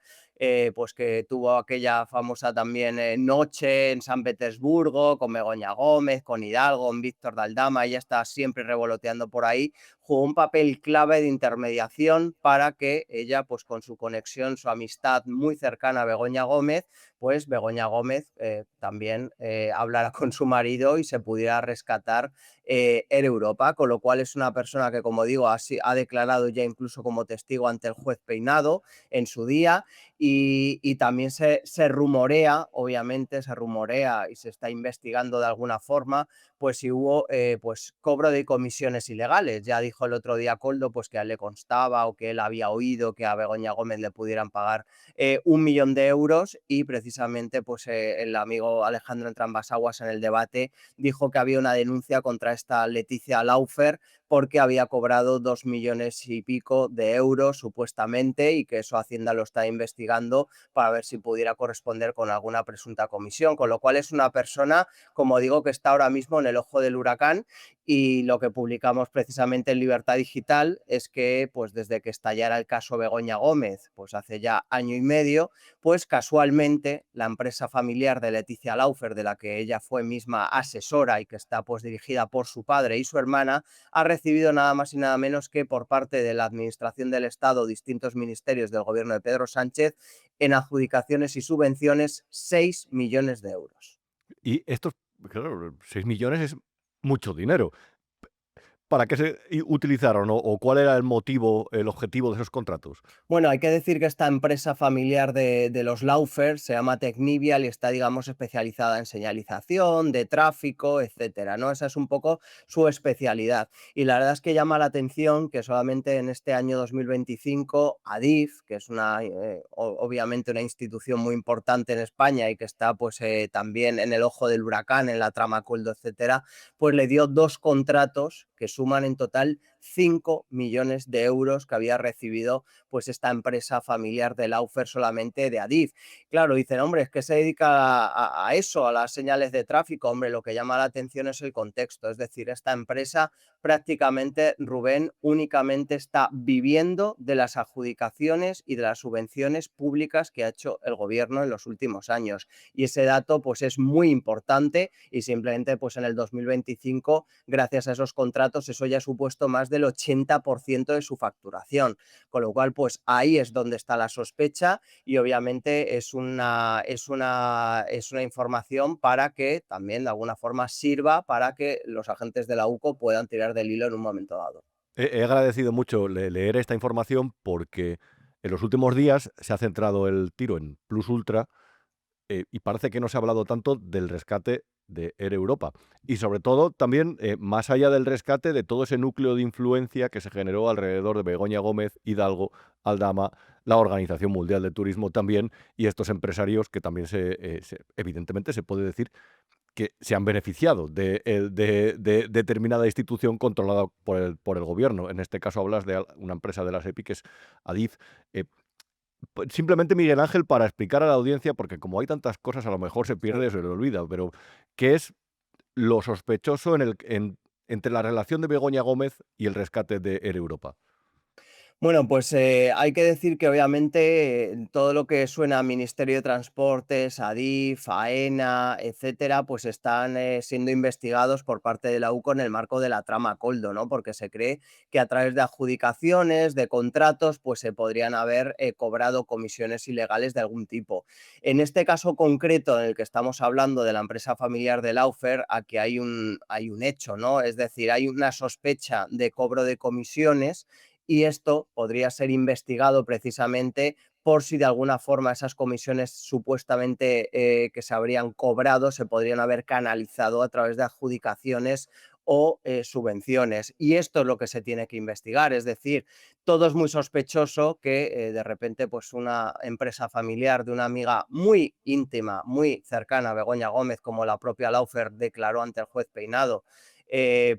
pues que tuvo aquella famosa también noche en San Petersburgo con Begoña Gómez, con Hidalgo, con Víctor Aldama, ella está siempre revoloteando por ahí, jugó un papel clave de intermediación para que ella, pues con su conexión, su amistad muy cercana a Begoña Gómez, pues Begoña Gómez también hablara con su marido y se pudiera rescatar Air Europa, con lo cual es una persona que, como digo, ha declarado ya incluso como testigo ante el juez Peinado en su día y también se rumorea, obviamente se rumorea y se está investigando de alguna forma, pues si hubo pues cobro de comisiones ilegales. Ya dijo el otro día Coldo pues que a él le constaba o que él había oído que a Begoña Gómez le pudieran pagar 1 millón de euros y precisamente pues el amigo Alejandro Entrambasaguas en el debate dijo que había una denuncia contra esta Leticia Laufer porque había cobrado 2 millones y pico de euros supuestamente, y que eso Hacienda lo está investigando para ver si pudiera corresponder con alguna presunta comisión, con lo cual es una persona, como digo, que está ahora mismo en el ojo del huracán. Y lo que publicamos precisamente en Libertad Digital es que, pues desde que estallara el caso Begoña Gómez, pues hace ya año y medio, pues casualmente la empresa familiar de Leticia Laufer, de la que ella fue misma asesora y que está pues dirigida por su padre y su hermana, ha recibido nada más y nada menos que por parte de la Administración del Estado, distintos ministerios del gobierno de Pedro Sánchez, en adjudicaciones y subvenciones 6 millones de euros. Y estos, claro, 6 millones es mucho dinero. ¿Para qué se utilizaron o cuál era el motivo, el objetivo de esos contratos? Bueno, hay que decir que esta empresa familiar de los Laufer se llama Tecnivial y está, digamos, especializada en señalización, de tráfico, etcétera, ¿no? Esa es un poco su especialidad. Y la verdad es que llama la atención que solamente en este año 2025 Adif, que es obviamente una institución muy importante en España y que está pues también en el ojo del huracán, en la trama Coldo, etcétera, pues le dio 2 contratos que suman en total 5 millones de euros que había recibido pues esta empresa familiar de Laufer solamente de Adif. Claro, dicen, hombre, es que se dedica a eso, a las señales de tráfico. Hombre, lo que llama la atención es el contexto, es decir, esta empresa prácticamente, Rubén, únicamente está viviendo de las adjudicaciones y de las subvenciones públicas que ha hecho el gobierno en los últimos años. Y ese dato pues es muy importante, y simplemente pues en el 2025, gracias a esos contratos, eso ya ha supuesto más del 80% de su facturación. Con lo cual, pues ahí es donde está la sospecha, y obviamente es una información para que también de alguna forma sirva para que los agentes de la UCO puedan tirar del hilo en un momento dado. He agradecido mucho leer esta información porque en los últimos días se ha centrado el tiro en Plus Ultra y parece que no se ha hablado tanto del rescate de Air Europa. Y sobre todo también, más allá del rescate, de todo ese núcleo de influencia que se generó alrededor de Begoña Gómez, Hidalgo, Aldama, la Organización Mundial de Turismo también, y estos empresarios que también evidentemente se puede decir que se han beneficiado de determinada institución controlada por el gobierno. En este caso hablas de una empresa de las EPI, que es Adif. Simplemente, Miguel Ángel, para explicar a la audiencia, porque como hay tantas cosas, a lo mejor se pierde o se le olvida, pero ¿qué es lo sospechoso entre la relación de Begoña Gómez y el rescate de Air Europa? Bueno, pues hay que decir que obviamente todo lo que suena a Ministerio de Transportes, Adif, AENA, etcétera, pues están siendo investigados por parte de la UCO en el marco de la trama Coldo, ¿no? Porque se cree que a través de adjudicaciones, de contratos, pues se podrían haber cobrado comisiones ilegales de algún tipo. En este caso concreto en el que estamos hablando de la empresa familiar de Laufer, aquí hay un hecho, ¿no? Es decir, hay una sospecha de cobro de comisiones, y esto podría ser investigado precisamente por si de alguna forma esas comisiones supuestamente que se habrían cobrado se podrían haber canalizado a través de adjudicaciones o subvenciones. Y esto es lo que se tiene que investigar, es decir, todo es muy sospechoso que de repente pues una empresa familiar de una amiga muy íntima, muy cercana a Begoña Gómez, como la propia Laufer declaró ante el juez Peinado,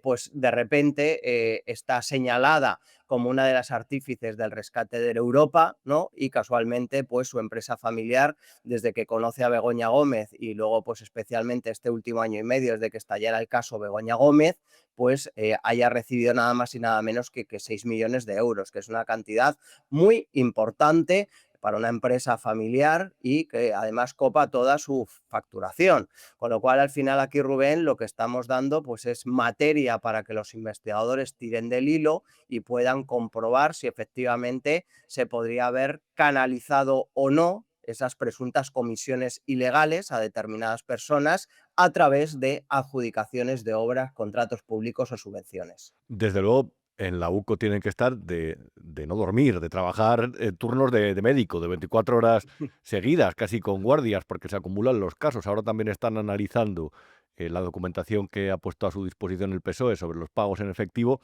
pues de repente está señalada como una de las artífices del rescate de Europa, ¿no? Y casualmente, pues su empresa familiar, desde que conoce a Begoña Gómez y luego, pues especialmente este último año y medio, desde que estallara el caso Begoña Gómez, pues haya recibido nada más y nada menos que 6 millones de euros, que es una cantidad muy importante para una empresa familiar y que además copa toda su facturación. Con lo cual, al final aquí, Rubén, lo que estamos dando pues es materia para que los investigadores tiren del hilo y puedan comprobar si efectivamente se podría haber canalizado o no esas presuntas comisiones ilegales a determinadas personas a través de adjudicaciones de obras, contratos públicos o subvenciones. Desde luego, en la UCO tienen que estar de no dormir, de trabajar turnos de médico, de 24 horas seguidas, casi con guardias, porque se acumulan los casos. Ahora también están analizando la documentación que ha puesto a su disposición el PSOE sobre los pagos en efectivo,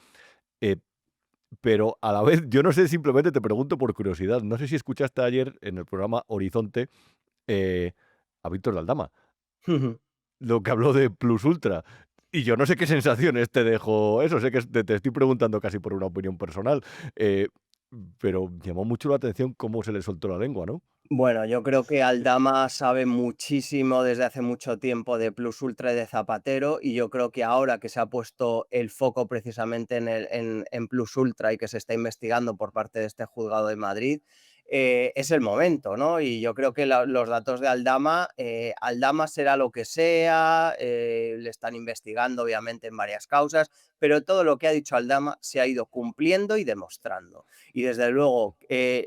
pero a la vez, yo no sé, simplemente te pregunto por curiosidad, no sé si escuchaste ayer en el programa Horizonte a Víctor de Aldama, lo que habló de Plus Ultra. Y yo no sé qué sensaciones te dejó eso, sé que te estoy preguntando casi por una opinión personal, pero llamó mucho la atención cómo se le soltó la lengua, ¿no? Bueno, yo creo que Aldama sabe muchísimo desde hace mucho tiempo de Plus Ultra y de Zapatero, y yo creo que ahora que se ha puesto el foco precisamente en Plus Ultra y que se está investigando por parte de este juzgado de Madrid, es el momento, ¿no? Y yo creo que los datos de Aldama, Aldama será lo que sea, le están investigando obviamente en varias causas, pero todo lo que ha dicho Aldama se ha ido cumpliendo y demostrando. Y desde luego,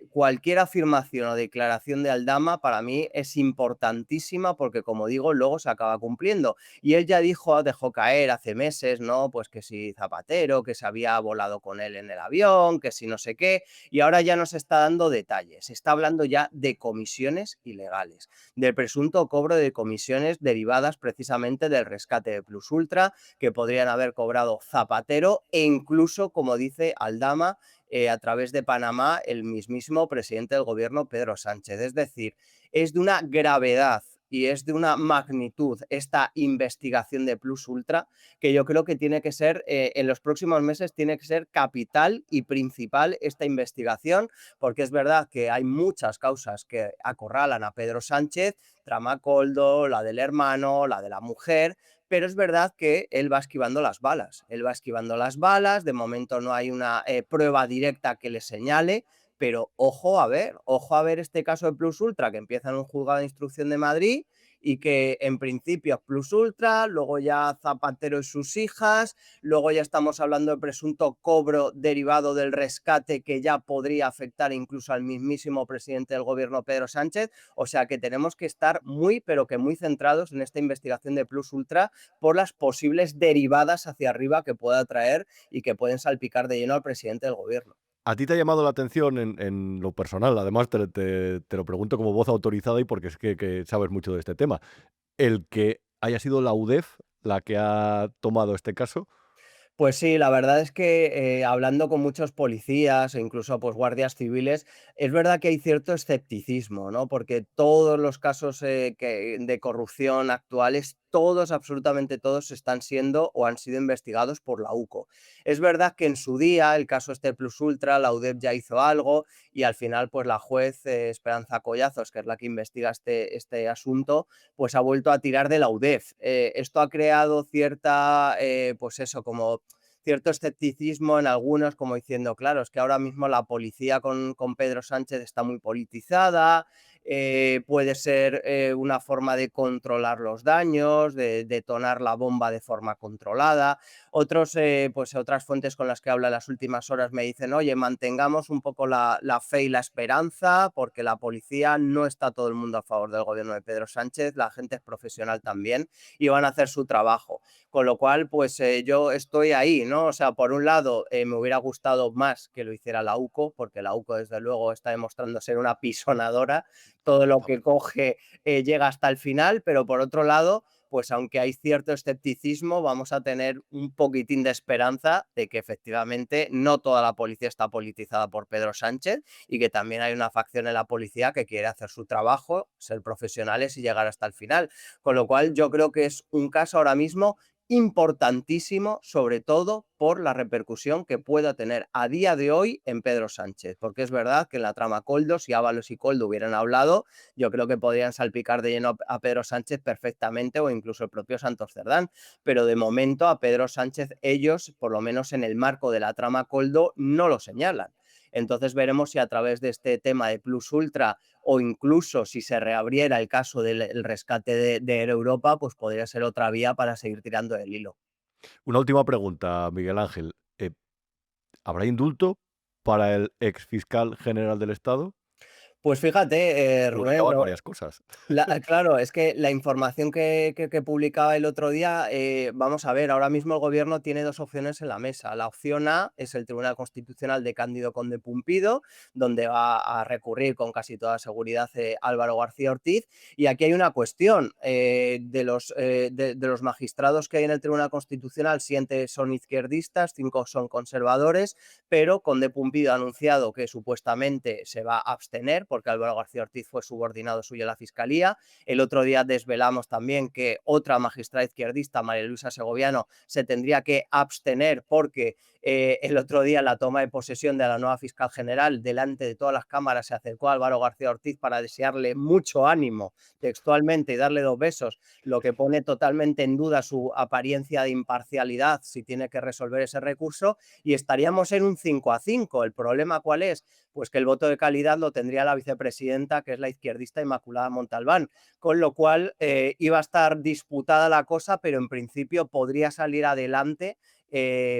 cualquier afirmación o declaración de Aldama para mí es importantísima porque, como digo, luego se acaba cumpliendo. Y él ya dejó caer hace meses, ¿no? Pues que si Zapatero, que se había volado con él en el avión, que si no sé qué, y ahora ya nos está dando detalles. Se está hablando ya de comisiones ilegales, del presunto cobro de comisiones derivadas precisamente del rescate de Plus Ultra, que podrían haber cobrado Zapatero e incluso, como dice Aldama, a través de Panamá, el mismísimo presidente del gobierno, Pedro Sánchez. Es decir, es de una gravedad y es de una magnitud esta investigación de Plus Ultra que yo creo que tiene que ser, en los próximos meses, tiene que ser capital y principal esta investigación, porque es verdad que hay muchas causas que acorralan a Pedro Sánchez, trama Coldo, la del hermano, la de la mujer, pero es verdad que él va esquivando las balas. Él va esquivando las balas, de momento no hay una prueba directa que le señale, pero ojo a ver este caso de Plus Ultra que empieza en un juzgado de instrucción de Madrid y que en principio es Plus Ultra, luego ya Zapatero y sus hijas, luego ya estamos hablando de presunto cobro derivado del rescate que ya podría afectar incluso al mismísimo presidente del gobierno, Pedro Sánchez. O sea que tenemos que estar muy, pero que muy centrados en esta investigación de Plus Ultra por las posibles derivadas hacia arriba que pueda traer y que pueden salpicar de lleno al presidente del gobierno. ¿A ti te ha llamado la atención en lo personal? Además, te lo pregunto como voz autorizada y porque es que sabes mucho de este tema. El que haya sido la UDEF la que ha tomado este caso. Pues sí, la verdad es que hablando con muchos policías e incluso pues, guardias civiles, es verdad que hay cierto escepticismo, ¿no? Porque todos los casos de corrupción actuales, todos, absolutamente todos, están siendo o han sido investigados por la UCO. Es verdad que en su día, el caso este Plus Ultra, la UDEF ya hizo algo y al final pues la juez Esperanza Collazos, que es la que investiga este asunto, pues ha vuelto a tirar de la UDEF. Esto ha creado cierta, pues eso, como cierto escepticismo en algunos, como diciendo, claro, es que ahora mismo la policía con Pedro Sánchez está muy politizada, puede ser una forma de controlar los daños, de detonar la bomba de forma controlada. Pues otras fuentes con las que habla en las últimas horas me dicen, oye, mantengamos un poco la fe y la esperanza, porque la policía no está todo el mundo a favor del gobierno de Pedro Sánchez, la gente es profesional también y van a hacer su trabajo. Con lo cual, pues yo estoy ahí, ¿no? O sea, por un lado, me hubiera gustado más que lo hiciera la UCO, porque la UCO, desde luego, está demostrando ser una pisonadora. Todo lo que coge llega hasta el final, pero por otro lado, pues aunque hay cierto escepticismo, vamos a tener un poquitín de esperanza de que efectivamente no toda la policía está politizada por Pedro Sánchez y que también hay una facción en la policía que quiere hacer su trabajo, ser profesionales y llegar hasta el final. Con lo cual yo creo que es un caso ahora mismo importantísimo, sobre todo por la repercusión que pueda tener a día de hoy en Pedro Sánchez, porque es verdad que en la trama Coldo, si Ábalos y Coldo hubieran hablado, yo creo que podrían salpicar de lleno a Pedro Sánchez perfectamente o incluso el propio Santos Cerdán, pero de momento a Pedro Sánchez ellos, por lo menos en el marco de la trama Coldo, no lo señalan. Entonces veremos si a través de este tema de Plus Ultra o incluso si se reabriera el caso del rescate de Air Europa, pues podría ser otra vía para seguir tirando del hilo. Una última pregunta, Miguel Ángel. ¿Habrá indulto para el exfiscal general del Estado? Pues fíjate, Rubén, varias cosas. claro, es que la información que publicaba el otro día, vamos a ver, ahora mismo el gobierno tiene dos opciones en la mesa. La opción A es el Tribunal Constitucional de Cándido Conde Pumpido, donde va a recurrir con casi toda seguridad Álvaro García Ortiz. Y aquí hay una cuestión, de los magistrados que hay en el Tribunal Constitucional, 7 son izquierdistas, 5 son conservadores, pero Conde Pumpido ha anunciado que supuestamente se va a abstener porque Álvaro García Ortiz fue subordinado suyo en la Fiscalía. El otro día desvelamos también que otra magistrada izquierdista, María Luisa Segoviano, se tendría que abstener porque el otro día en la toma de posesión de la nueva fiscal general, delante de todas las cámaras, se acercó a Álvaro García Ortiz para desearle mucho ánimo textualmente y darle 2 besos, lo que pone totalmente en duda su apariencia de imparcialidad si tiene que resolver ese recurso, y estaríamos en un 5-5. ¿El problema cuál es? Pues que el voto de calidad lo tendría la vicepresidenta, que es la izquierdista Inmaculada Montalbán, con lo cual iba a estar disputada la cosa, pero en principio podría salir adelante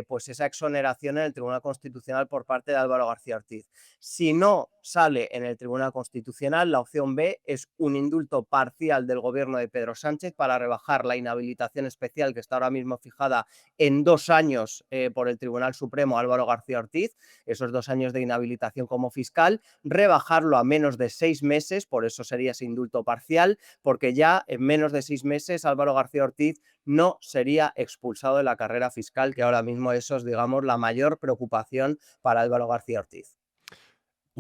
pues esa exoneración en el Tribunal Constitucional por parte de Álvaro García Ortiz. Si no sale en el Tribunal Constitucional, la opción B es un indulto parcial del gobierno de Pedro Sánchez para rebajar la inhabilitación especial que está ahora mismo fijada en 2 años por el Tribunal Supremo a Álvaro García Ortiz, esos 2 años de inhabilitación como fiscal, rebajarlo a menos de 6 meses, por eso sería ese indulto parcial, porque ya en menos de 6 meses Álvaro García Ortiz no sería expulsado de la carrera fiscal, que ahora mismo eso es, digamos, la mayor preocupación para Álvaro García Ortiz.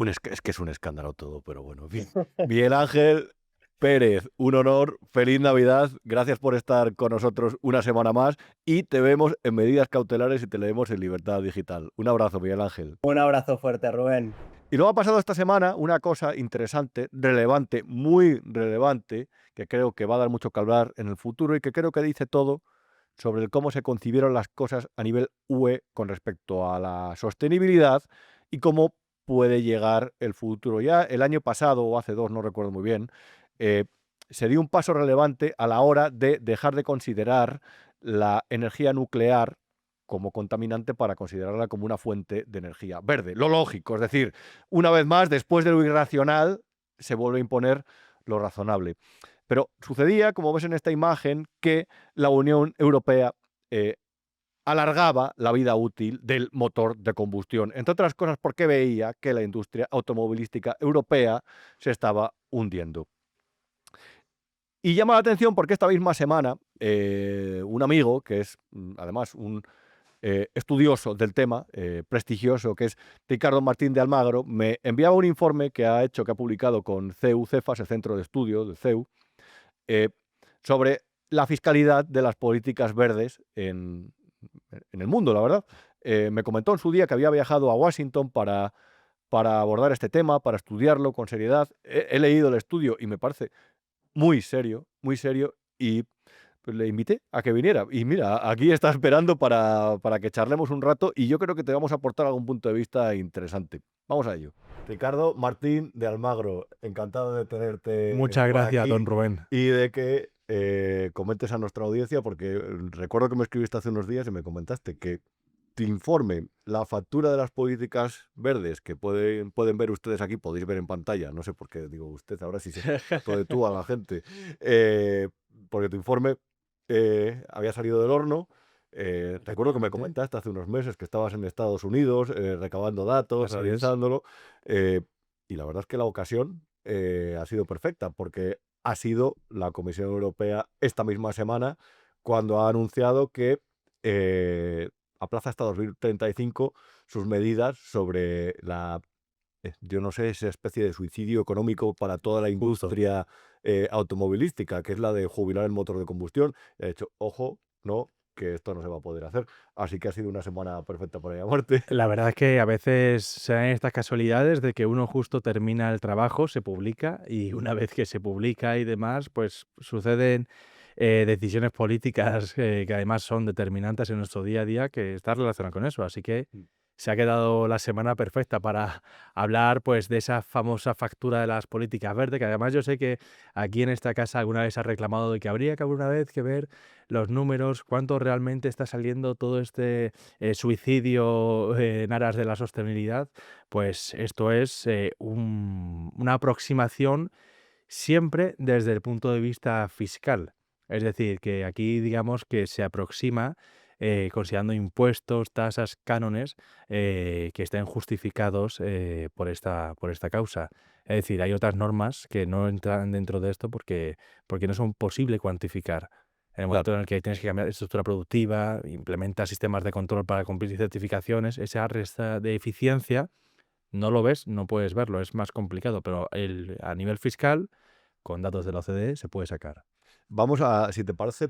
Es que es un escándalo todo, pero bueno, en fin. Miguel Ángel Pérez, un honor, feliz Navidad, gracias por estar con nosotros una semana más y te vemos en Medidas Cautelares y te leemos en Libertad Digital. Un abrazo, Miguel Ángel. Un abrazo fuerte, Rubén. Y luego ha pasado esta semana una cosa interesante, relevante, muy relevante, que creo que va a dar mucho que hablar en el futuro y que creo que dice todo sobre el cómo se concibieron las cosas a nivel UE con respecto a la sostenibilidad y cómo puede llegar el futuro. Ya el año pasado, o hace 2, no recuerdo muy bien, se dio un paso relevante a la hora de dejar de considerar la energía nuclear como contaminante para considerarla como una fuente de energía verde. Lo lógico, es decir, una vez más, después de lo irracional, se vuelve a imponer lo razonable. Pero sucedía, como ves en esta imagen, que la Unión Europea alargaba la vida útil del motor de combustión, entre otras cosas porque veía que la industria automovilística europea se estaba hundiendo. Y llama la atención porque esta misma semana un amigo, que es además un estudioso del tema, prestigioso, que es Ricardo Martín de Almagro, me enviaba un informe que ha publicado con CEU-Cefas, el centro de estudio de CEU, sobre la fiscalidad de las políticas verdes en el mundo, la verdad. Me comentó en su día que había viajado a Washington para abordar este tema, para estudiarlo con seriedad. He leído el estudio y me parece muy serio, y pues le invité a que viniera. Y mira, aquí está esperando para que charlemos un rato y yo creo que te vamos a aportar algún punto de vista interesante. Vamos a ello. Ricardo Martín de Almagro, encantado de tenerte. Muchas gracias, aquí don Rubén. y de que comentes a nuestra audiencia, porque recuerdo que me escribiste hace unos días y me comentaste que tu informe, la factura de las políticas verdes, que pueden ver ustedes aquí, podéis ver en pantalla, no sé por qué digo usted, ahora sí se puede tú a la gente, porque tu informe había salido del horno. Recuerdo que me comentaste hace unos meses que estabas en Estados Unidos recabando datos, Así es. analizándolo, y la verdad es que la ocasión ha sido perfecta, porque ha sido la Comisión Europea esta misma semana cuando ha anunciado que aplaza hasta 2035 sus medidas sobre yo no sé, esa especie de suicidio económico para toda la industria automovilística, que es la de jubilar el motor de combustión. He dicho, ojo, no, que esto no se va a poder hacer. Así que ha sido una semana perfecta para llamarte. La verdad es que a veces se dan estas casualidades de que uno justo termina el trabajo, se publica y una vez que se publica y demás, pues suceden decisiones políticas que además son determinantes en nuestro día a día que están relacionadas con eso. Así que se ha quedado la semana perfecta para hablar pues de esa famosa factura de las políticas verdes, que además yo sé que aquí en esta casa alguna vez ha reclamado de que habría que alguna vez que ver los números, cuánto realmente está saliendo todo este suicidio en aras de la sostenibilidad. Pues esto es una aproximación siempre desde el punto de vista fiscal. Es decir, que aquí digamos que se aproxima considerando impuestos, tasas, cánones que estén justificados por esta causa. Es decir, hay otras normas que no entran dentro de esto porque no son posible cuantificar. En el momento en el que tienes que cambiar de estructura productiva, implementar sistemas de control para cumplir certificaciones, esa resta de eficiencia No lo ves, no puedes verlo, es más complicado, pero a nivel fiscal, con datos de la OCDE, se puede sacar. Vamos a, si te parece,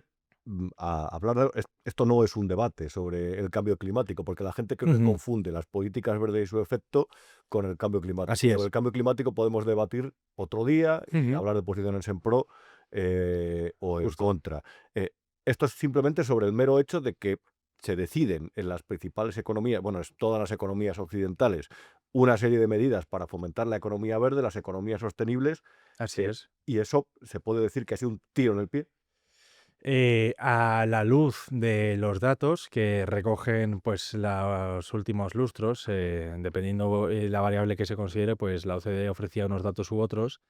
a hablar esto no es un debate sobre el cambio climático, porque la gente creo que confunde las políticas verdes y su efecto con el cambio climático. Así Sobre es. el cambio climático podemos debatir otro día y hablar de posiciones en pro o en contra. Esto es simplemente sobre el mero hecho de que se deciden en las principales economías, bueno, es todas las economías occidentales, una serie de medidas para fomentar la economía verde, las economías sostenibles. Así es. Y eso se puede decir que ha sido un tiro en el pie. A la luz de los datos que recogen pues los últimos lustros, dependiendo la variable que se considere, pues la OCDE ofrecía unos datos u otros.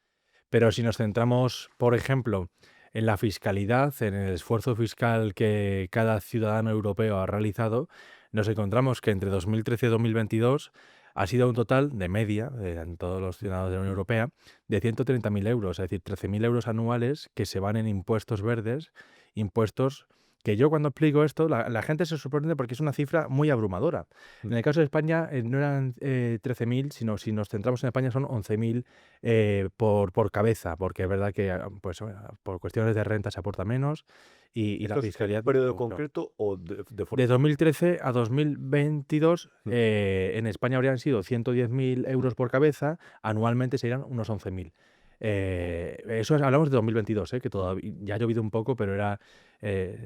Pero si nos centramos, por ejemplo, en la fiscalidad, en el esfuerzo fiscal que cada ciudadano europeo ha realizado, nos encontramos que entre 2013 y 2022 ha sido un total de media, en todos los ciudadanos de la Unión Europea, de 130.000 euros, es decir, 13.000 euros anuales que se van en impuestos verdes, impuestos que yo cuando explico esto, la gente se sorprende porque es una cifra muy abrumadora. En el caso de España no eran 13.000, sino si nos centramos en España son 11.000 por cabeza, porque es verdad que pues, por cuestiones de renta se aporta menos y la ¿Esto es fiscalidad... un periodo bueno, concreto o de forma? de 2013 a 2022 en España habrían sido 110.000 euros por cabeza, anualmente serían unos 11.000. Eso hablamos de 2022, que todavía ya ha llovido un poco, pero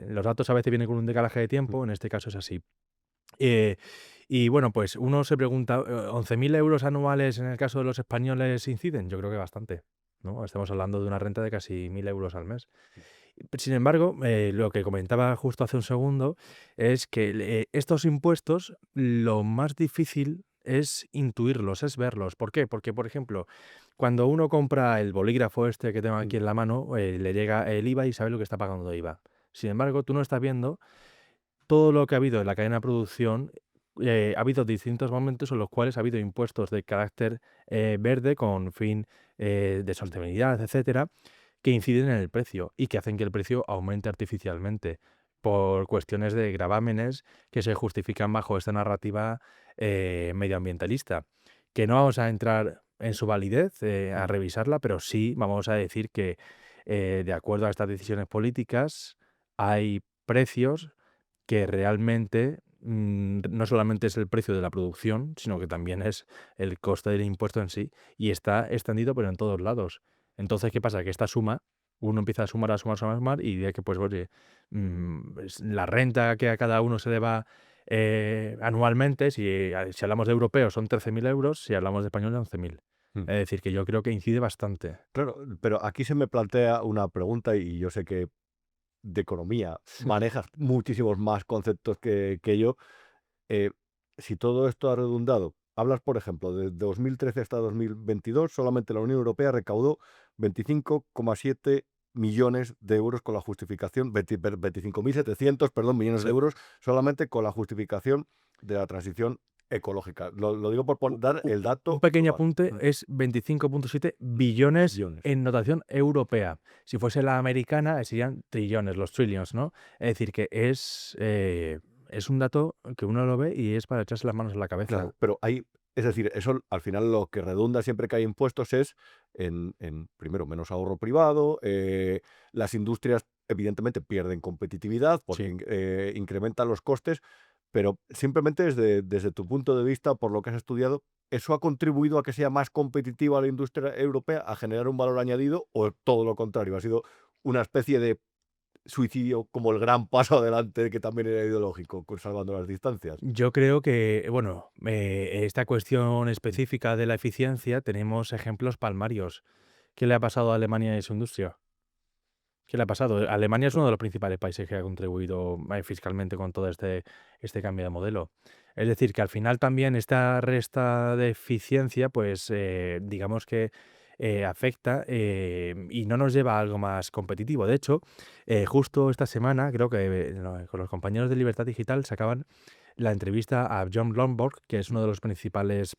los datos a veces vienen con un decalaje de tiempo, en este caso es así. Y bueno, pues uno se pregunta, ¿11.000 euros anuales en el caso de los españoles inciden? Yo creo que bastante, ¿no? Estamos hablando de una renta de casi 1.000 euros al mes. Sin embargo, lo que comentaba justo hace un segundo es que estos impuestos, lo más difícil es intuirlos, es verlos. ¿Por qué? Porque, por ejemplo, cuando uno compra el bolígrafo este que tengo aquí en la mano, le llega el IVA y sabe lo que está pagando de IVA. Sin embargo, tú no estás viendo todo lo que ha habido en la cadena de producción. Ha habido distintos momentos en los cuales ha habido impuestos de carácter verde con fin de sostenibilidad, etcétera, que inciden en el precio y que hacen que el precio aumente artificialmente por cuestiones de gravámenes que se justifican bajo esta narrativa medioambientalista. Que no vamos a entrar en su validez, a revisarla, pero sí vamos a decir que de acuerdo a estas decisiones políticas hay precios que realmente no solamente es el precio de la producción, sino que también es el coste del impuesto en sí y está extendido pero en todos lados. Entonces, ¿qué pasa? Que esta suma, uno empieza a sumar y de que pues oye, la renta que a cada uno se le va anualmente, si hablamos de europeos son 13.000 euros, si hablamos de españoles 11.000. Es decir, que yo creo que incide bastante. Claro, pero aquí se me plantea una pregunta y yo sé que de economía manejas muchísimos más conceptos que yo. Si todo esto ha redundado, hablas, por ejemplo, de 2013 hasta 2022, solamente la Unión Europea recaudó 25,7 millones de euros con la justificación, 25.700, millones de euros solamente con la justificación de la transición ecológica. Lo digo por dar el dato. Un pequeño apunte, es 25,7 billones en notación europea. Si fuese la americana, serían trillones, los trillions, ¿no? Es decir, que es un dato que uno lo ve y es para echarse las manos en la cabeza. Claro, pero es decir, eso al final lo que redunda siempre que hay impuestos es en primero, menos ahorro privado, las industrias evidentemente pierden competitividad porque incrementan los costes, pero simplemente desde tu punto de vista, por lo que has estudiado, ¿eso ha contribuido a que sea más competitiva la industria europea, a generar un valor añadido o todo lo contrario? ¿Ha sido una especie de suicidio como el gran paso adelante que también era ideológico, salvando las distancias? Yo creo que, bueno, esta cuestión específica de la eficiencia tenemos ejemplos palmarios. ¿Qué le ha pasado a Alemania y su industria? ¿Qué le ha pasado? Alemania es uno de los principales países que ha contribuido fiscalmente con todo este cambio de modelo. Es decir, que al final también esta resta de eficiencia, pues digamos que afecta y no nos lleva a algo más competitivo. De hecho, justo esta semana, creo que con los compañeros de Libertad Digital sacaban la entrevista a John Lomborg, que es uno de los principales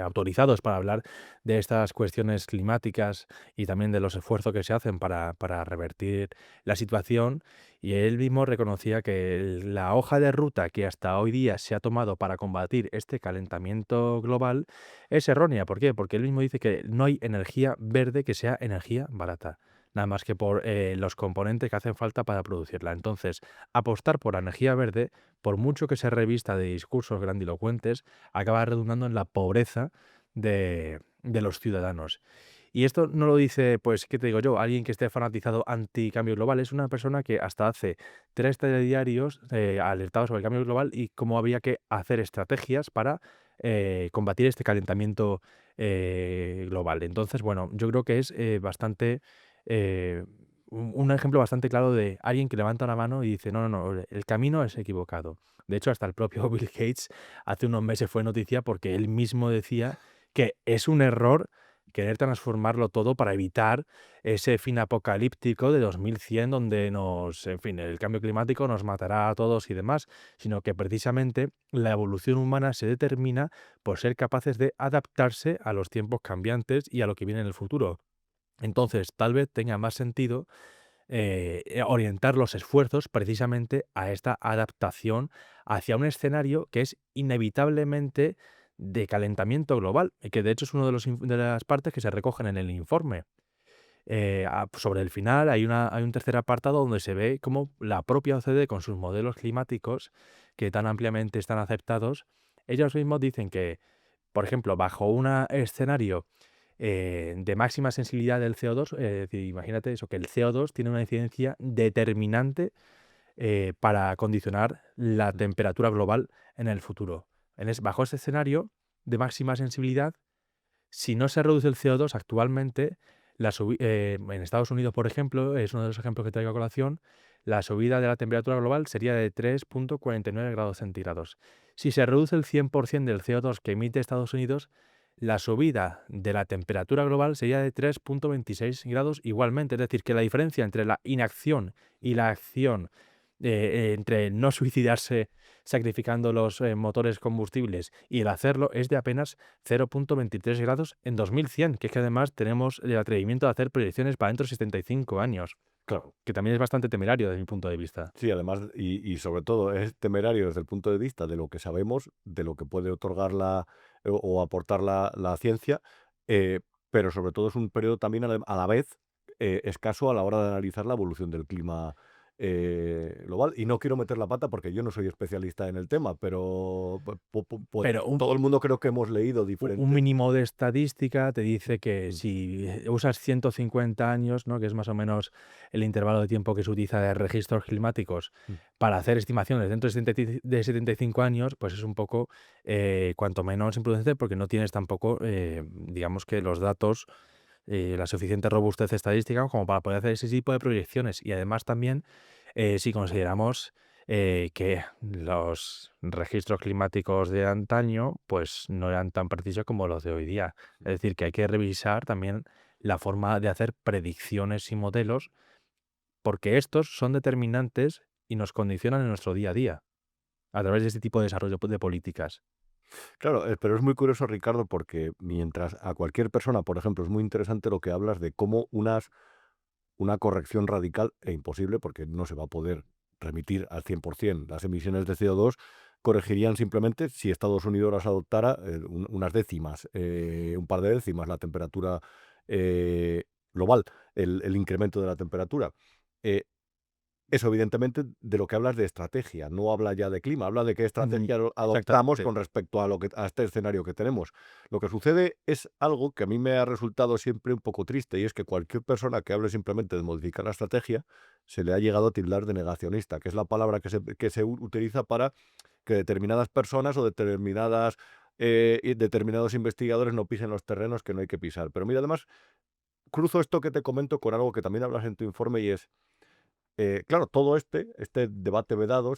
autorizados para hablar de estas cuestiones climáticas y también de los esfuerzos que se hacen para revertir la situación. Y él mismo reconocía que la hoja de ruta que hasta hoy día se ha tomado para combatir este calentamiento global es errónea. ¿Por qué? Porque él mismo dice que no hay energía verde que sea energía barata, nada más que por los componentes que hacen falta para producirla. Entonces, apostar por la energía verde, por mucho que se revista de discursos grandilocuentes, acaba redundando en la pobreza de los ciudadanos. Y esto no lo dice, pues, ¿qué te digo yo? Alguien que esté fanatizado anti-cambio global. Es una persona que hasta hace 3 telediarios alertaba sobre el cambio global y cómo había que hacer estrategias para combatir este calentamiento global. Entonces, bueno, yo creo que es bastante... un ejemplo bastante claro de alguien que levanta una mano y dice, no, no, no, el camino es equivocado. De hecho, hasta el propio Bill Gates hace unos meses fue noticia porque él mismo decía que es un error querer transformarlo todo para evitar ese fin apocalíptico de 2100 donde en fin, el cambio climático nos matará a todos y demás, sino que precisamente la evolución humana se determina por ser capaces de adaptarse a los tiempos cambiantes y a lo que viene en el futuro. Entonces, tal vez tenga más sentido orientar los esfuerzos precisamente a esta adaptación hacia un escenario que es inevitablemente de calentamiento global, y que de hecho es una de las partes que se recogen en el informe. Sobre el final hay un tercer apartado donde se ve cómo la propia OCDE, con sus modelos climáticos que tan ampliamente están aceptados, ellos mismos dicen que, por ejemplo, bajo un escenario de máxima sensibilidad del CO2, es decir, imagínate eso, que el CO2 tiene una incidencia determinante para condicionar la temperatura global en el futuro. Bajo ese escenario de máxima sensibilidad, si no se reduce el CO2 actualmente, en Estados Unidos, por ejemplo, es uno de los ejemplos que traigo a colación, la subida de la temperatura global sería de 3,49 grados centígrados. Si se reduce el 100% del CO2 que emite Estados Unidos, la subida de la temperatura global sería de 3,26 grados igualmente. Es decir, que la diferencia entre la inacción y la acción, entre no suicidarse sacrificando los motores combustibles y el hacerlo, es de apenas 0,23 grados en 2100, que es que además tenemos el atrevimiento de hacer proyecciones para dentro de 75 años. Claro. Que también es bastante temerario desde mi punto de vista. Sí, además, y sobre todo es temerario desde el punto de vista de lo que sabemos, de lo que puede otorgar o aportar la ciencia, pero sobre todo es un periodo también a la vez escaso a la hora de analizar la evolución del clima global. Y no quiero meter la pata porque yo no soy especialista en el tema, pero Pero todo el mundo creo que hemos leído un diferentes... mínimo de estadística te dice que si usas 150 años, ¿no?, que es más o menos el intervalo de tiempo que se utiliza de registros climáticos para hacer estimaciones dentro de 75 años, pues es un poco, cuanto menos imprudente, porque no tienes tampoco, digamos que los datos, la suficiente robustez estadística como para poder hacer ese tipo de proyecciones. Y además también, si consideramos que los registros climáticos de antaño pues no eran tan precisos como los de hoy día. Es decir, que hay que revisar también la forma de hacer predicciones y modelos, porque estos son determinantes y nos condicionan en nuestro día a día a través de este tipo de desarrollo de políticas. Claro, pero es muy curioso, Ricardo, porque mientras a cualquier persona, por ejemplo, es muy interesante lo que hablas de cómo una corrección radical e imposible, porque no se va a poder remitir al 100% las emisiones de CO2, corregirían simplemente si Estados Unidos las adoptara unas décimas, un par de décimas la temperatura global, el incremento de la temperatura. Eso, evidentemente, de lo que hablas de estrategia, no habla ya de clima, habla de qué estrategia adoptamos Exactamente. con respecto a este escenario que tenemos. Lo que sucede es algo que a mí me ha resultado siempre un poco triste, y es que cualquier persona que hable simplemente de modificar la estrategia se le ha llegado a tildar de negacionista, que es la palabra que se utiliza para que determinadas personas o determinados investigadores no pisen los terrenos que no hay que pisar. Pero mira, además, cruzo esto que te comento con algo que también hablas en tu informe, y es... claro, todo este debate vedado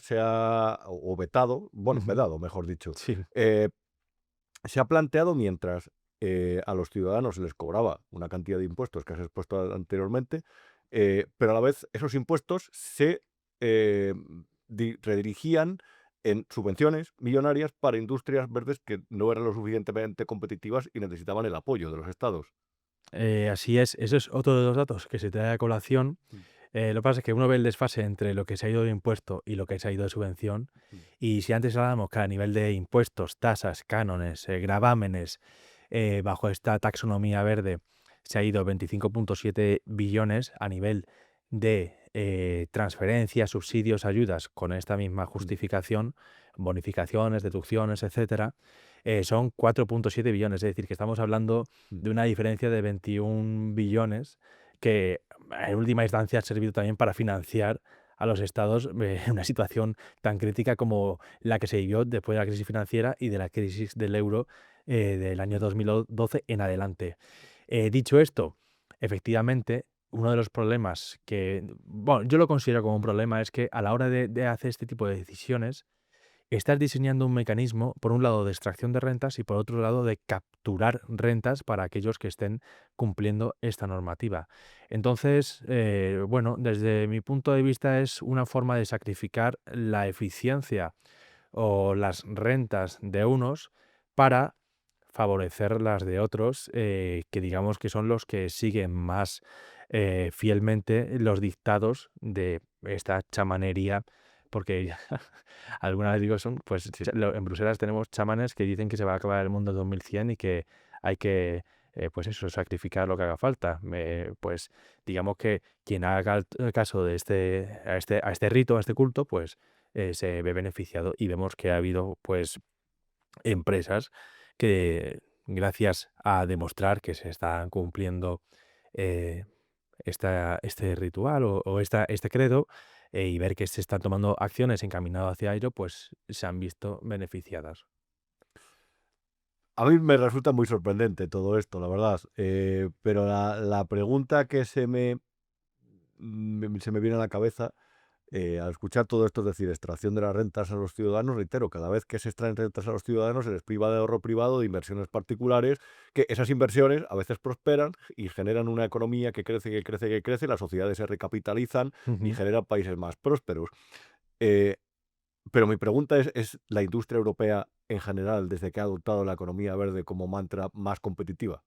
o vetado, bueno, vedado, mejor dicho, Sí. se ha planteado mientras a los ciudadanos se les cobraba una cantidad de impuestos que has expuesto anteriormente, pero a la vez esos impuestos se redirigían en subvenciones millonarias para industrias verdes que no eran lo suficientemente competitivas y necesitaban el apoyo de los estados. Así es, eso es otro de los datos que se trae a colación. Lo que pasa es que uno ve el desfase entre lo que se ha ido de impuesto y lo que se ha ido de subvención. Y si antes hablábamos que a nivel de impuestos, tasas, cánones, gravámenes, bajo esta taxonomía verde se ha ido 25,7 billones a nivel de transferencias, subsidios, ayudas, con esta misma justificación, bonificaciones, deducciones, etcétera, son 4,7 billones. Es decir, que estamos hablando de una diferencia de 21 billones que en última instancia ha servido también para financiar a los estados en una situación tan crítica como la que se vivió después de la crisis financiera y de la crisis del euro del año 2012 en adelante. Dicho esto, efectivamente, uno de los problemas que, bueno, yo lo considero como un problema es que a la hora de hacer este tipo de decisiones, estás diseñando un mecanismo, por un lado, de extracción de rentas y por otro lado, de capturar rentas para aquellos que estén cumpliendo esta normativa. Entonces, bueno, desde mi punto de vista es una forma de sacrificar la eficiencia o las rentas de unos para favorecer las de otros, que digamos que son los que siguen más fielmente los dictados de esta chamanería, porque alguna vez digo, pues en Bruselas tenemos chamanes que dicen que se va a acabar el mundo en 2100 y que hay que, pues eso, sacrificar lo que haga falta. Pues digamos que quien haga caso de a este rito, a este culto, pues se ve beneficiado y vemos que ha habido pues empresas que gracias a demostrar que se están cumpliendo este ritual o este credo y ver que se están tomando acciones encaminadas hacia ello, pues se han visto beneficiadas. A mí me resulta muy sorprendente todo esto, la verdad. Pero la pregunta que se me viene a la cabeza al escuchar todo esto, es decir, extracción de las rentas a los ciudadanos, reitero, cada vez que se extraen rentas a los ciudadanos se les priva de ahorro privado, de inversiones particulares, que esas inversiones a veces prosperan y generan una economía que crece, que crece, que crece, las sociedades se recapitalizan y generan países más prósperos. Pero mi pregunta ¿es la industria europea en general, desde que ha adoptado la economía verde como mantra, más competitiva?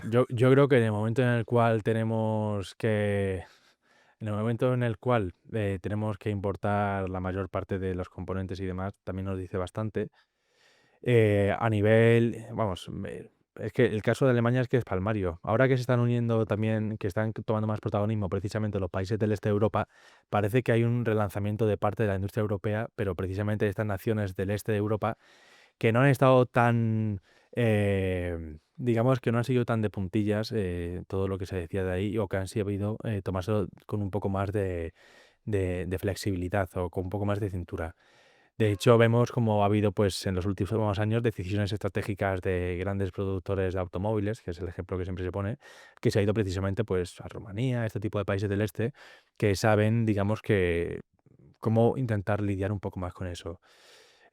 Yo creo que en el momento en el cual tenemos que importar la mayor parte de los componentes y demás, también nos dice bastante. A nivel, vamos, es que el caso de Alemania es que es palmario. Ahora que se están uniendo también, que están tomando más protagonismo precisamente los países del este de Europa, parece que hay un relanzamiento de parte de la industria europea, pero precisamente estas naciones del este de Europa que no han estado tan, digamos que no han sido tan de puntillas todo lo que se decía de ahí o que han sabido tomarse con un poco más de flexibilidad o con un poco más de cintura. De hecho, vemos como ha habido pues en los últimos años decisiones estratégicas de grandes productores de automóviles, que es el ejemplo que siempre se pone, que se ha ido precisamente pues a Rumanía, este tipo de países del este, que saben, digamos que cómo intentar lidiar un poco más con eso.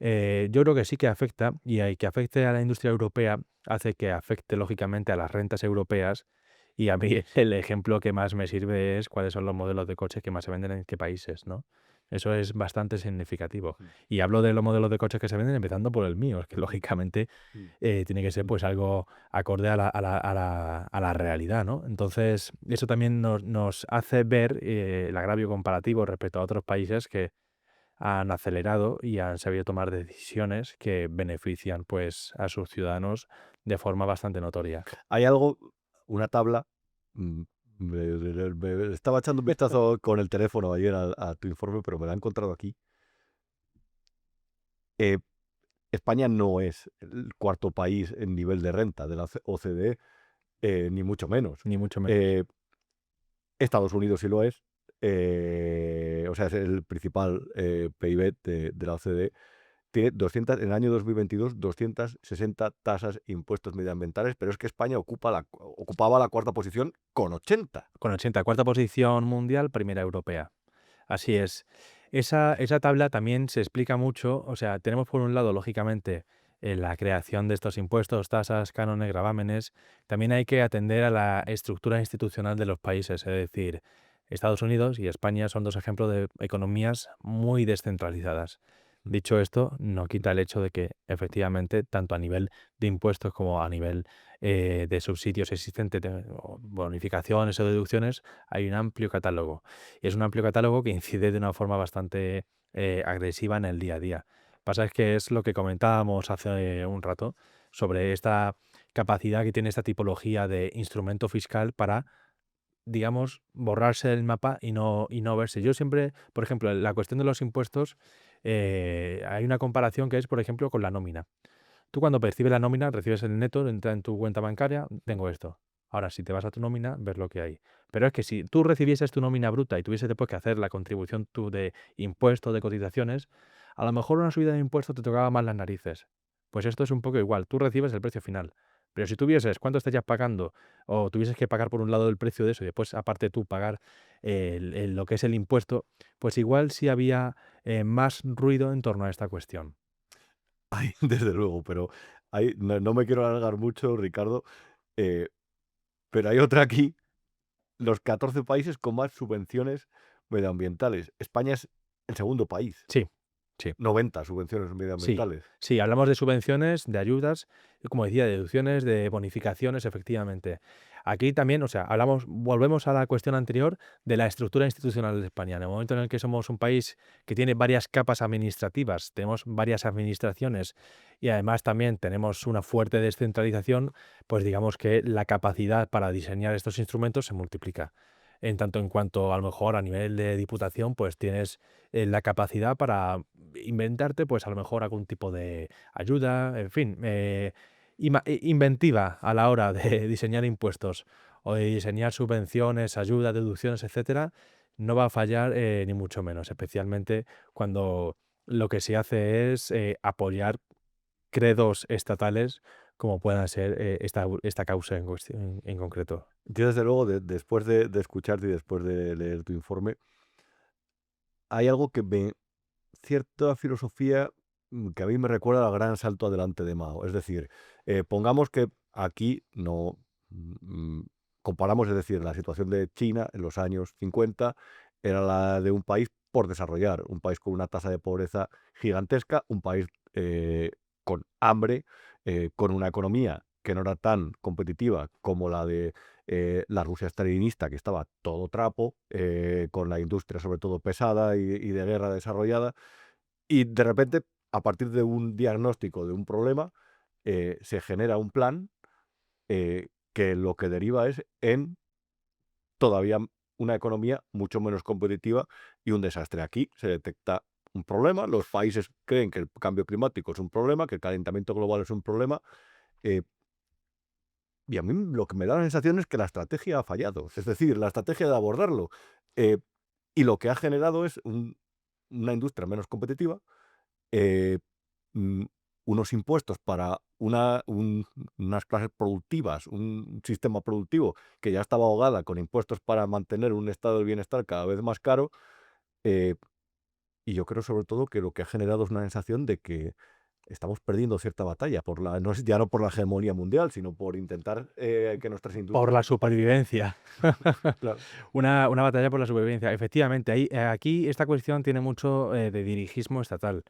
Yo creo que sí que afecta, y que afecte a la industria europea hace que afecte lógicamente a las rentas europeas. Y a mí el ejemplo que más me sirve es cuáles son los modelos de coches que más se venden en qué países, ¿no? Eso es bastante significativo. Y hablo de los modelos de coches que se venden empezando por el mío, que lógicamente tiene que ser pues algo acorde a la realidad, ¿no? Entonces, eso también nos hace ver el agravio comparativo respecto a otros países que han acelerado y han sabido tomar decisiones que benefician pues a sus ciudadanos de forma bastante notoria. Hay algo, una tabla, estaba echando un vistazo con el teléfono ayer a tu informe, pero me la he encontrado aquí. España no es el cuarto país en nivel de renta de la OCDE, ni mucho menos. Ni mucho menos. Estados Unidos sí lo es. O sea, es el principal PIB de la OCDE. Tiene en el año 2022 260 tasas e impuestos medioambientales, pero es que España ocupaba la cuarta posición con 80. Con 80, cuarta posición mundial, primera europea. Así es. Esa tabla también se explica mucho, o sea, tenemos por un lado, lógicamente, la creación de estos impuestos, tasas, cánones, gravámenes. También hay que atender a la estructura institucional de los países, es decir, Estados Unidos y España son dos ejemplos de economías muy descentralizadas. Dicho esto, no quita el hecho de que efectivamente, tanto a nivel de impuestos como a nivel de subsidios existentes, o bonificaciones o deducciones, hay un amplio catálogo. Y es un amplio catálogo que incide de una forma bastante agresiva en el día a día. Pasa es que es lo que comentábamos hace un rato sobre esta capacidad que tiene esta tipología de instrumento fiscal para, digamos, borrarse del mapa y no verse. Yo siempre, por ejemplo, la cuestión de los impuestos, hay una comparación que es, por ejemplo, con la nómina. Tú cuando percibes la nómina, recibes el neto, entra en tu cuenta bancaria, tengo esto. Ahora, si te vas a tu nómina, ves lo que hay. Pero es que si tú recibieses tu nómina bruta y tuvieses después que hacer la contribución tú de impuestos, de cotizaciones, a lo mejor una subida de impuestos te tocaba más las narices. Pues esto es un poco igual, tú recibes el precio final. Pero si tuvieses cuánto estarías pagando o tuvieses que pagar por un lado el precio de eso y después aparte tú pagar lo que es el impuesto, pues igual sí había más ruido en torno a esta cuestión. Ay, desde luego, pero no me quiero alargar mucho, Ricardo, eh, pero hay otra aquí, los 14 países con más subvenciones medioambientales. España es el segundo país. Sí, sí. 90 subvenciones Sí, medioambientales. sí, hablamos de subvenciones, de ayudas, y como decía, de deducciones, de bonificaciones, efectivamente. Aquí también, o sea, volvemos a la cuestión anterior de la estructura institucional de España. En el momento en el que somos un país que tiene varias capas administrativas, tenemos varias administraciones y además también tenemos una fuerte descentralización, pues digamos que la capacidad para diseñar estos instrumentos se multiplica. En tanto en cuanto a lo mejor a nivel de diputación, pues tienes la capacidad para inventarte, pues a lo mejor algún tipo de ayuda, en fin, inventiva a la hora de diseñar impuestos o de diseñar subvenciones, ayudas, deducciones, etcétera, no va a fallar ni mucho menos, especialmente cuando lo que se hace es apoyar credos estatales como puedan ser esta causa en concreto. Yo, desde luego, después de escucharte y después de leer tu informe, hay algo cierta filosofía que a mí me recuerda al gran salto adelante de Mao. Es decir, pongamos que aquí no comparamos, es decir, la situación de China en los años 50 era la de un país por desarrollar, un país con una tasa de pobreza gigantesca, un país con hambre, con una economía que no era tan competitiva como la de la Rusia estalinista, que estaba todo trapo, con la industria sobre todo pesada y de guerra desarrollada, y de repente, a partir de un diagnóstico de un problema, se genera un plan que lo que deriva es en todavía una economía mucho menos competitiva y un desastre. Aquí se detecta un problema, los países creen que el cambio climático es un problema, que el calentamiento global es un problema, y a mí lo que me da la sensación es que la estrategia ha fallado, es decir, la estrategia de abordarlo, y lo que ha generado es una industria menos competitiva, unos impuestos para unas clases productivas, un sistema productivo que ya estaba ahogada con impuestos para mantener un estado del bienestar cada vez más caro, y yo creo sobre todo que lo que ha generado es una sensación de que estamos perdiendo cierta batalla, ya no por la hegemonía mundial, sino por intentar que nuestras industrias... Por la supervivencia. Claro. Una batalla por la supervivencia. Efectivamente, aquí esta cuestión tiene mucho de dirigismo estatal.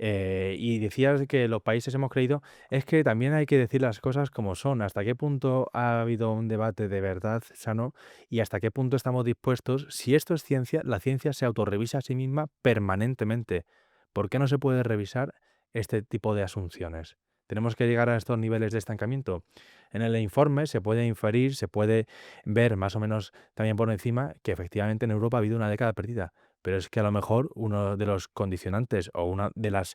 Y decías que los países hemos creído, es que también hay que decir las cosas como son, hasta qué punto ha habido un debate de verdad sano y hasta qué punto estamos dispuestos, si esto es ciencia, la ciencia se autorrevisa a sí misma permanentemente. ¿Por qué no se puede revisar este tipo de asunciones? ¿Tenemos que llegar a estos niveles de estancamiento? En el informe se puede inferir, se puede ver más o menos también por encima que efectivamente en Europa ha habido una década perdida. Pero es que a lo mejor uno de los condicionantes o una de las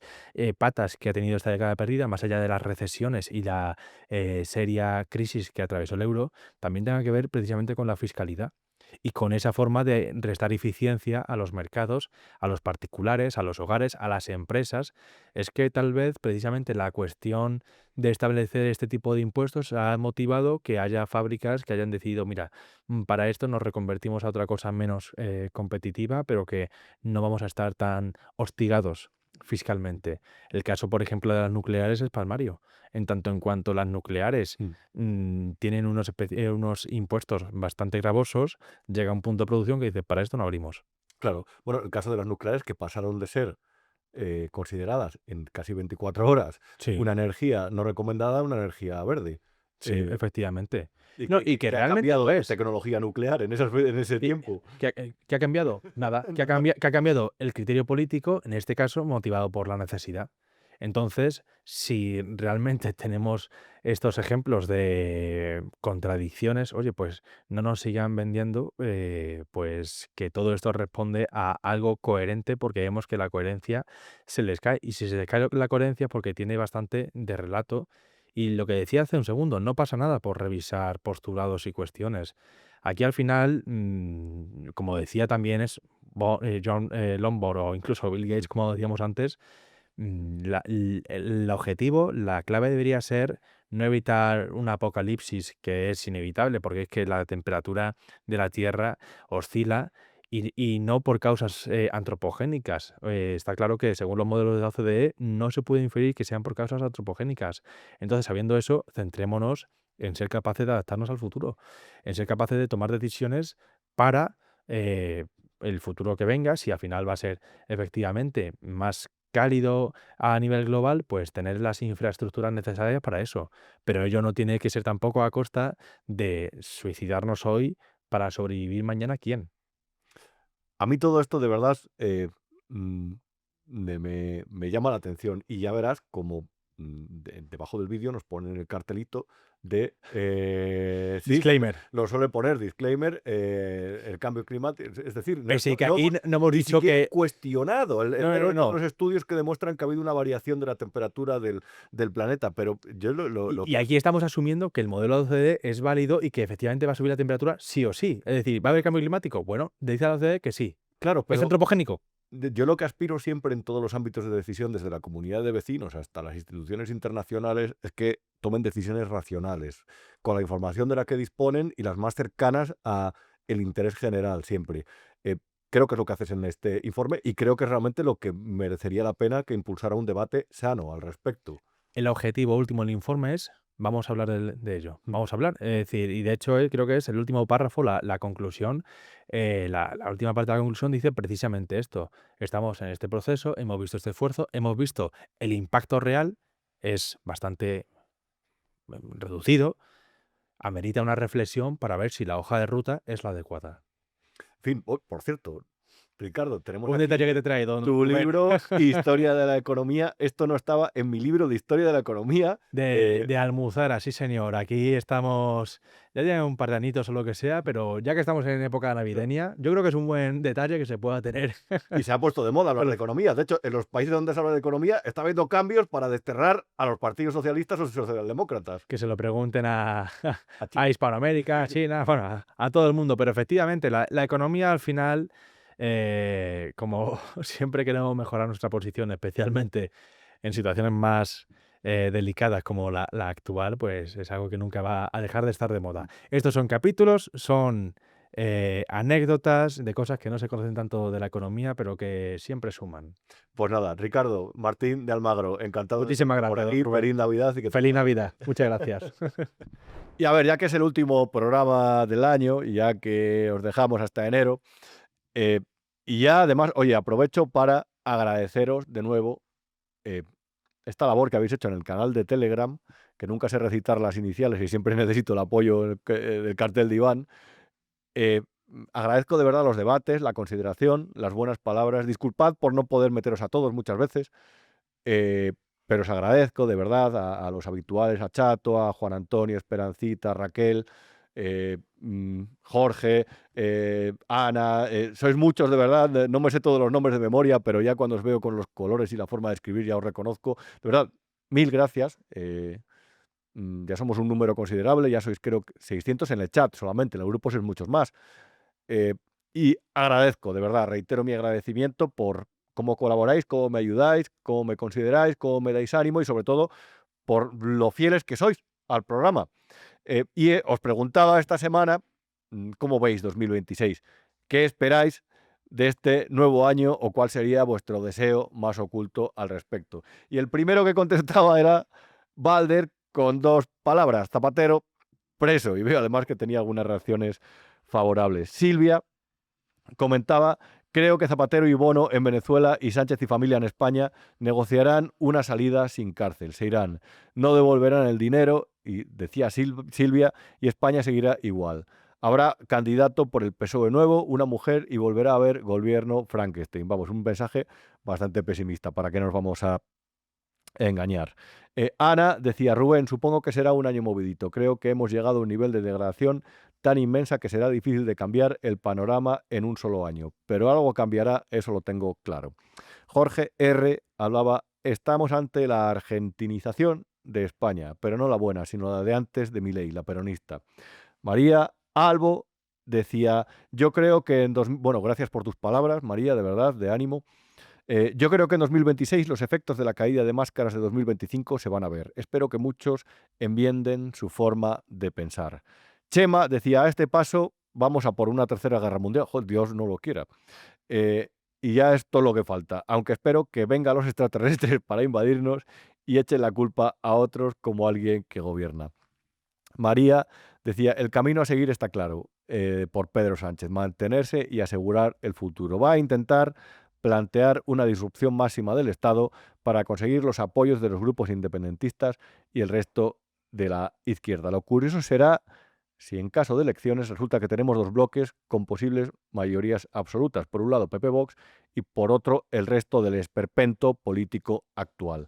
patas que ha tenido esta década perdida, más allá de las recesiones y la seria crisis que atravesó el euro, también tenga que ver precisamente con la fiscalidad y con esa forma de restar eficiencia a los mercados, a los particulares, a los hogares, a las empresas. Es que tal vez precisamente la cuestión de establecer este tipo de impuestos ha motivado que haya fábricas que hayan decidido, mira, para esto nos reconvertimos a otra cosa menos competitiva, pero que no vamos a estar tan hostigados fiscalmente. El caso, por ejemplo, de las nucleares es palmario. En tanto en cuanto las nucleares tienen unos impuestos bastante gravosos, llega un punto de producción que dice, para esto no abrimos. Claro. Bueno, el caso de las nucleares, que pasaron de ser consideradas en casi 24 horas Sí. una energía no recomendada a una energía verde. Sí, efectivamente. Y No, que, y que que ha realmente cambiado lo de es. tecnología nuclear en ese tiempo. ¿Qué ha cambiado? Nada. ¿Qué ha cambiado? El criterio político, en este caso, motivado por la necesidad. Entonces, si realmente tenemos estos ejemplos de contradicciones, oye, pues no nos sigan vendiendo, pues que todo esto responde a algo coherente, porque vemos que la coherencia se les cae. Y si se les cae la coherencia, porque tiene bastante de relato. Y lo que decía hace un segundo, no pasa nada por revisar postulados y cuestiones. Aquí al final, como decía también es John Lombard o incluso Bill Gates, como decíamos antes, el objetivo, la clave debería ser no evitar un apocalipsis que es inevitable, porque es que la temperatura de la Tierra oscila y no por causas antropogénicas. Está claro que según los modelos de la OCDE no se puede inferir que sean por causas antropogénicas. Entonces, sabiendo eso, centrémonos en ser capaces de adaptarnos al futuro, en ser capaces de tomar decisiones para el futuro que venga, si al final va a ser efectivamente más cálido a nivel global, pues tener las infraestructuras necesarias para eso. Pero ello no tiene que ser tampoco a costa de suicidarnos hoy para sobrevivir mañana, ¿quién? A mí todo esto de verdad mm, me llama la atención y ya verás como debajo del vídeo nos ponen el cartelito de Disclaimer. lo suele poner disclaimer, el cambio climático, es decir, Sí, que aquí no hemos ni dicho siquiera que... cuestionado No, no. los estudios que demuestran que ha habido una variación de la temperatura del planeta, pero yo Y aquí estamos asumiendo que el modelo de OCDE es válido y que efectivamente va a subir la temperatura sí o sí. Es decir, ¿va a haber cambio climático? Bueno, dice la OCDE que sí. claro, ¿Es pero antropogénico? yo lo que aspiro siempre en todos los ámbitos de decisión, desde la comunidad de vecinos hasta las instituciones internacionales, es que tomen decisiones racionales, con la información de la que disponen y las más cercanas a el interés general siempre. Creo que es lo que haces en este informe y creo que es realmente lo que merecería la pena que impulsara un debate sano al respecto. El objetivo último del informe es, vamos a hablar de ello, vamos a hablar. Es decir, y de hecho creo que es el último párrafo, la conclusión, la última parte de la conclusión dice precisamente esto. Estamos en este proceso, hemos visto este esfuerzo, hemos visto el impacto real, es bastante reducido, amerita una reflexión para ver si la hoja de ruta es la adecuada. En fin, por cierto, Ricardo, tenemos Un aquí detalle que te trae, don tu Rubén. libro Historia de la Economía. Esto no estaba en mi libro de Historia de la Economía. De Almuzara, sí señor. Aquí estamos, ya tiene un par de añitos o lo que sea, pero ya que estamos en época navideña, yo creo que es un buen detalle que se pueda tener. Y se ha puesto de moda hablar de economía. De hecho, en los países donde se habla de economía está habiendo cambios para desterrar a los partidos socialistas o socialdemócratas. Que se lo pregunten a Hispanoamérica, a China, bueno, a todo el mundo. Pero efectivamente, la economía al final, como siempre queremos mejorar nuestra posición, especialmente en situaciones más delicadas como la actual, pues es algo que nunca va a dejar de estar de moda. Estos son capítulos, son anécdotas de cosas que no se conocen tanto de la economía, pero que siempre suman. Pues nada, Ricardo Martín de Almagro, encantado Muchísimas por gracias, aquí. Rubén. Feliz Navidad. Y que Feliz Navidad. Muchas gracias. Y a ver, ya que es el último programa del año y ya que os dejamos hasta enero, y ya además, oye, aprovecho para agradeceros de nuevo esta labor que habéis hecho en el canal de Telegram, que nunca sé recitar las iniciales y siempre necesito el apoyo del cartel de Iván. Agradezco de verdad los debates, la consideración, las buenas palabras. Disculpad por no poder meteros a todos muchas veces, pero os agradezco de verdad a los habituales, a Chato, a Juan Antonio, Esperancita, a Raquel, Jorge, Ana, sois muchos de verdad, no me sé todos los nombres de memoria, pero ya cuando os veo con los colores y la forma de escribir ya os reconozco. De verdad, mil gracias. Ya somos un número considerable, ya sois creo 600 en el chat solamente, en el grupo sois muchos más. Y agradezco, de verdad, reitero mi agradecimiento por cómo colaboráis, cómo me ayudáis, cómo me consideráis, cómo me dais ánimo y sobre todo por lo fieles que sois al programa. Os preguntaba esta semana, ¿cómo veis 2026? ¿Qué esperáis de este nuevo año o cuál sería vuestro deseo más oculto al respecto. Y el primero que contestaba era Balder con 2 palabras, Zapatero preso, y veo además que tenía algunas reacciones favorables. Silvia comentaba: creo que Zapatero y Bono en Venezuela y Sánchez y familia en España negociarán una salida sin cárcel, se irán, no devolverán el dinero, y decía Silvia, y España seguirá igual. Habrá candidato por el PSOE nuevo, una mujer, y volverá a haber gobierno Frankenstein. Vamos, un mensaje bastante pesimista, ¿para qué nos vamos a engañar? Ana decía: Rubén, supongo que será un año movidito. Creo que hemos llegado a un nivel de degradación tan inmensa que será difícil de cambiar el panorama en un solo año. Pero algo cambiará, eso lo tengo claro. Jorge R. hablaba: estamos ante la argentinización de España, pero no la buena, sino la de antes de Milei, la peronista. María Albo decía: yo creo que bueno, gracias por tus palabras, María, de verdad, de ánimo. Yo creo que en 2026 los efectos de la caída de máscaras de 2025 se van a ver. Espero que muchos enmienden su forma de pensar. Chema decía: a este paso vamos a por una tercera guerra mundial. Joder, Dios no lo quiera. Y ya es todo lo que falta. Aunque espero que vengan los extraterrestres para invadirnos y echen la culpa a otros como alguien que gobierna. María decía: el camino a seguir está claro, por Pedro Sánchez, mantenerse y asegurar el futuro. Va a intentar plantear una disrupción máxima del Estado para conseguir los apoyos de los grupos independentistas y el resto de la izquierda. Lo curioso será si en caso de elecciones resulta que tenemos 2 bloques con posibles mayorías absolutas. Por un lado PP-Vox y por otro el resto del esperpento político actual.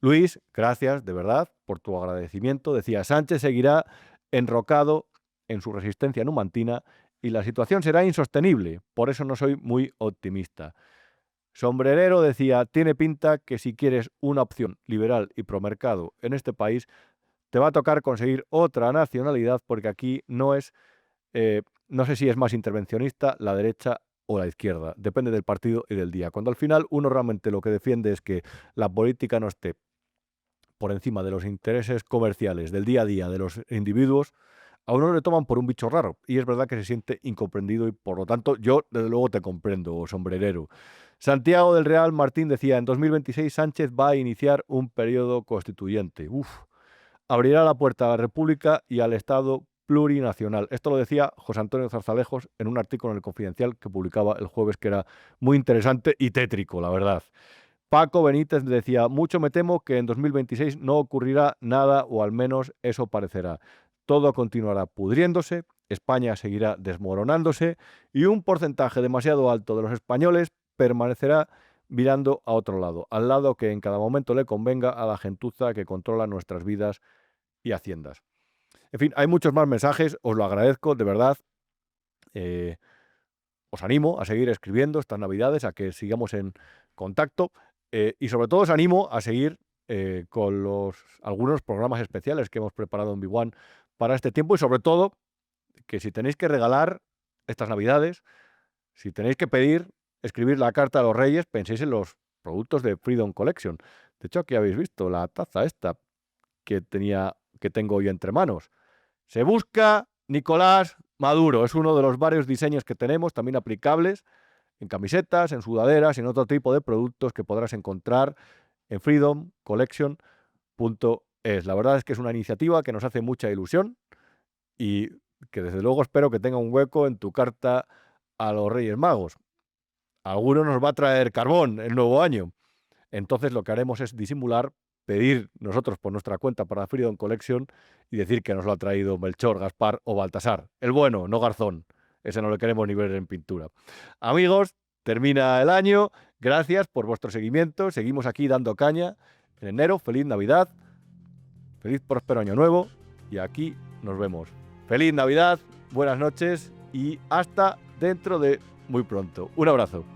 Luis, gracias de verdad por tu agradecimiento. Decía: Sánchez seguirá enrocado en su resistencia numantina y la situación será insostenible. Por eso no soy muy optimista. Sombrerero decía: tiene pinta que si quieres una opción liberal y promercado en este país, te va a tocar conseguir otra nacionalidad, porque aquí no es, no sé si es más intervencionista la derecha o la izquierda, depende del partido y del día. Cuando al final uno realmente lo que defiende es que la política no esté por encima de los intereses comerciales del día a día de los individuos, a uno le toman por un bicho raro, y es verdad que se siente incomprendido, y por lo tanto yo desde luego te comprendo, sombrerero. Santiago del Real Martín decía: en 2026 Sánchez va a iniciar un periodo constituyente. Abrirá la puerta a la República y al Estado plurinacional. Esto lo decía José Antonio Zarzalejos en un artículo en El Confidencial que publicaba el jueves, que era muy interesante y tétrico, la verdad. Paco Benítez decía: mucho me temo que en 2026 no ocurrirá nada, o al menos eso parecerá. Todo continuará pudriéndose, España seguirá desmoronándose y un porcentaje demasiado alto de los españoles permanecerá mirando a otro lado, al lado que en cada momento le convenga a la gentuza que controla nuestras vidas y haciendas. En fin, hay muchos más mensajes, os lo agradezco, de verdad. Os animo a seguir escribiendo estas Navidades, a que sigamos en contacto, y sobre todo os animo a seguir con algunos programas especiales que hemos preparado en Big One para este tiempo, y sobre todo que si tenéis que regalar estas Navidades, si tenéis que pedir, escribir la carta a los Reyes, penséis en los productos de Freedom Collection. De hecho, aquí habéis visto la taza esta que tengo hoy entre manos. Se busca Nicolás Maduro. Es uno de los varios diseños que tenemos, también aplicables en camisetas, en sudaderas y en otro tipo de productos que podrás encontrar en freedomcollection.es. La verdad es que es una iniciativa que nos hace mucha ilusión y que desde luego espero que tenga un hueco en tu carta a los Reyes Magos. Alguno nos va a traer carbón el nuevo año. Entonces lo que haremos es disimular, pedir nosotros por nuestra cuenta para Freedom Collection y decir que nos lo ha traído Melchor, Gaspar o Baltasar. El bueno, no Garzón. Ese no lo queremos ni ver en pintura. Amigos, termina el año. Gracias por vuestro seguimiento. Seguimos aquí dando caña en enero. Feliz Navidad. Feliz próspero año nuevo. Y aquí nos vemos. Feliz Navidad, buenas noches y hasta dentro de muy pronto. Un abrazo.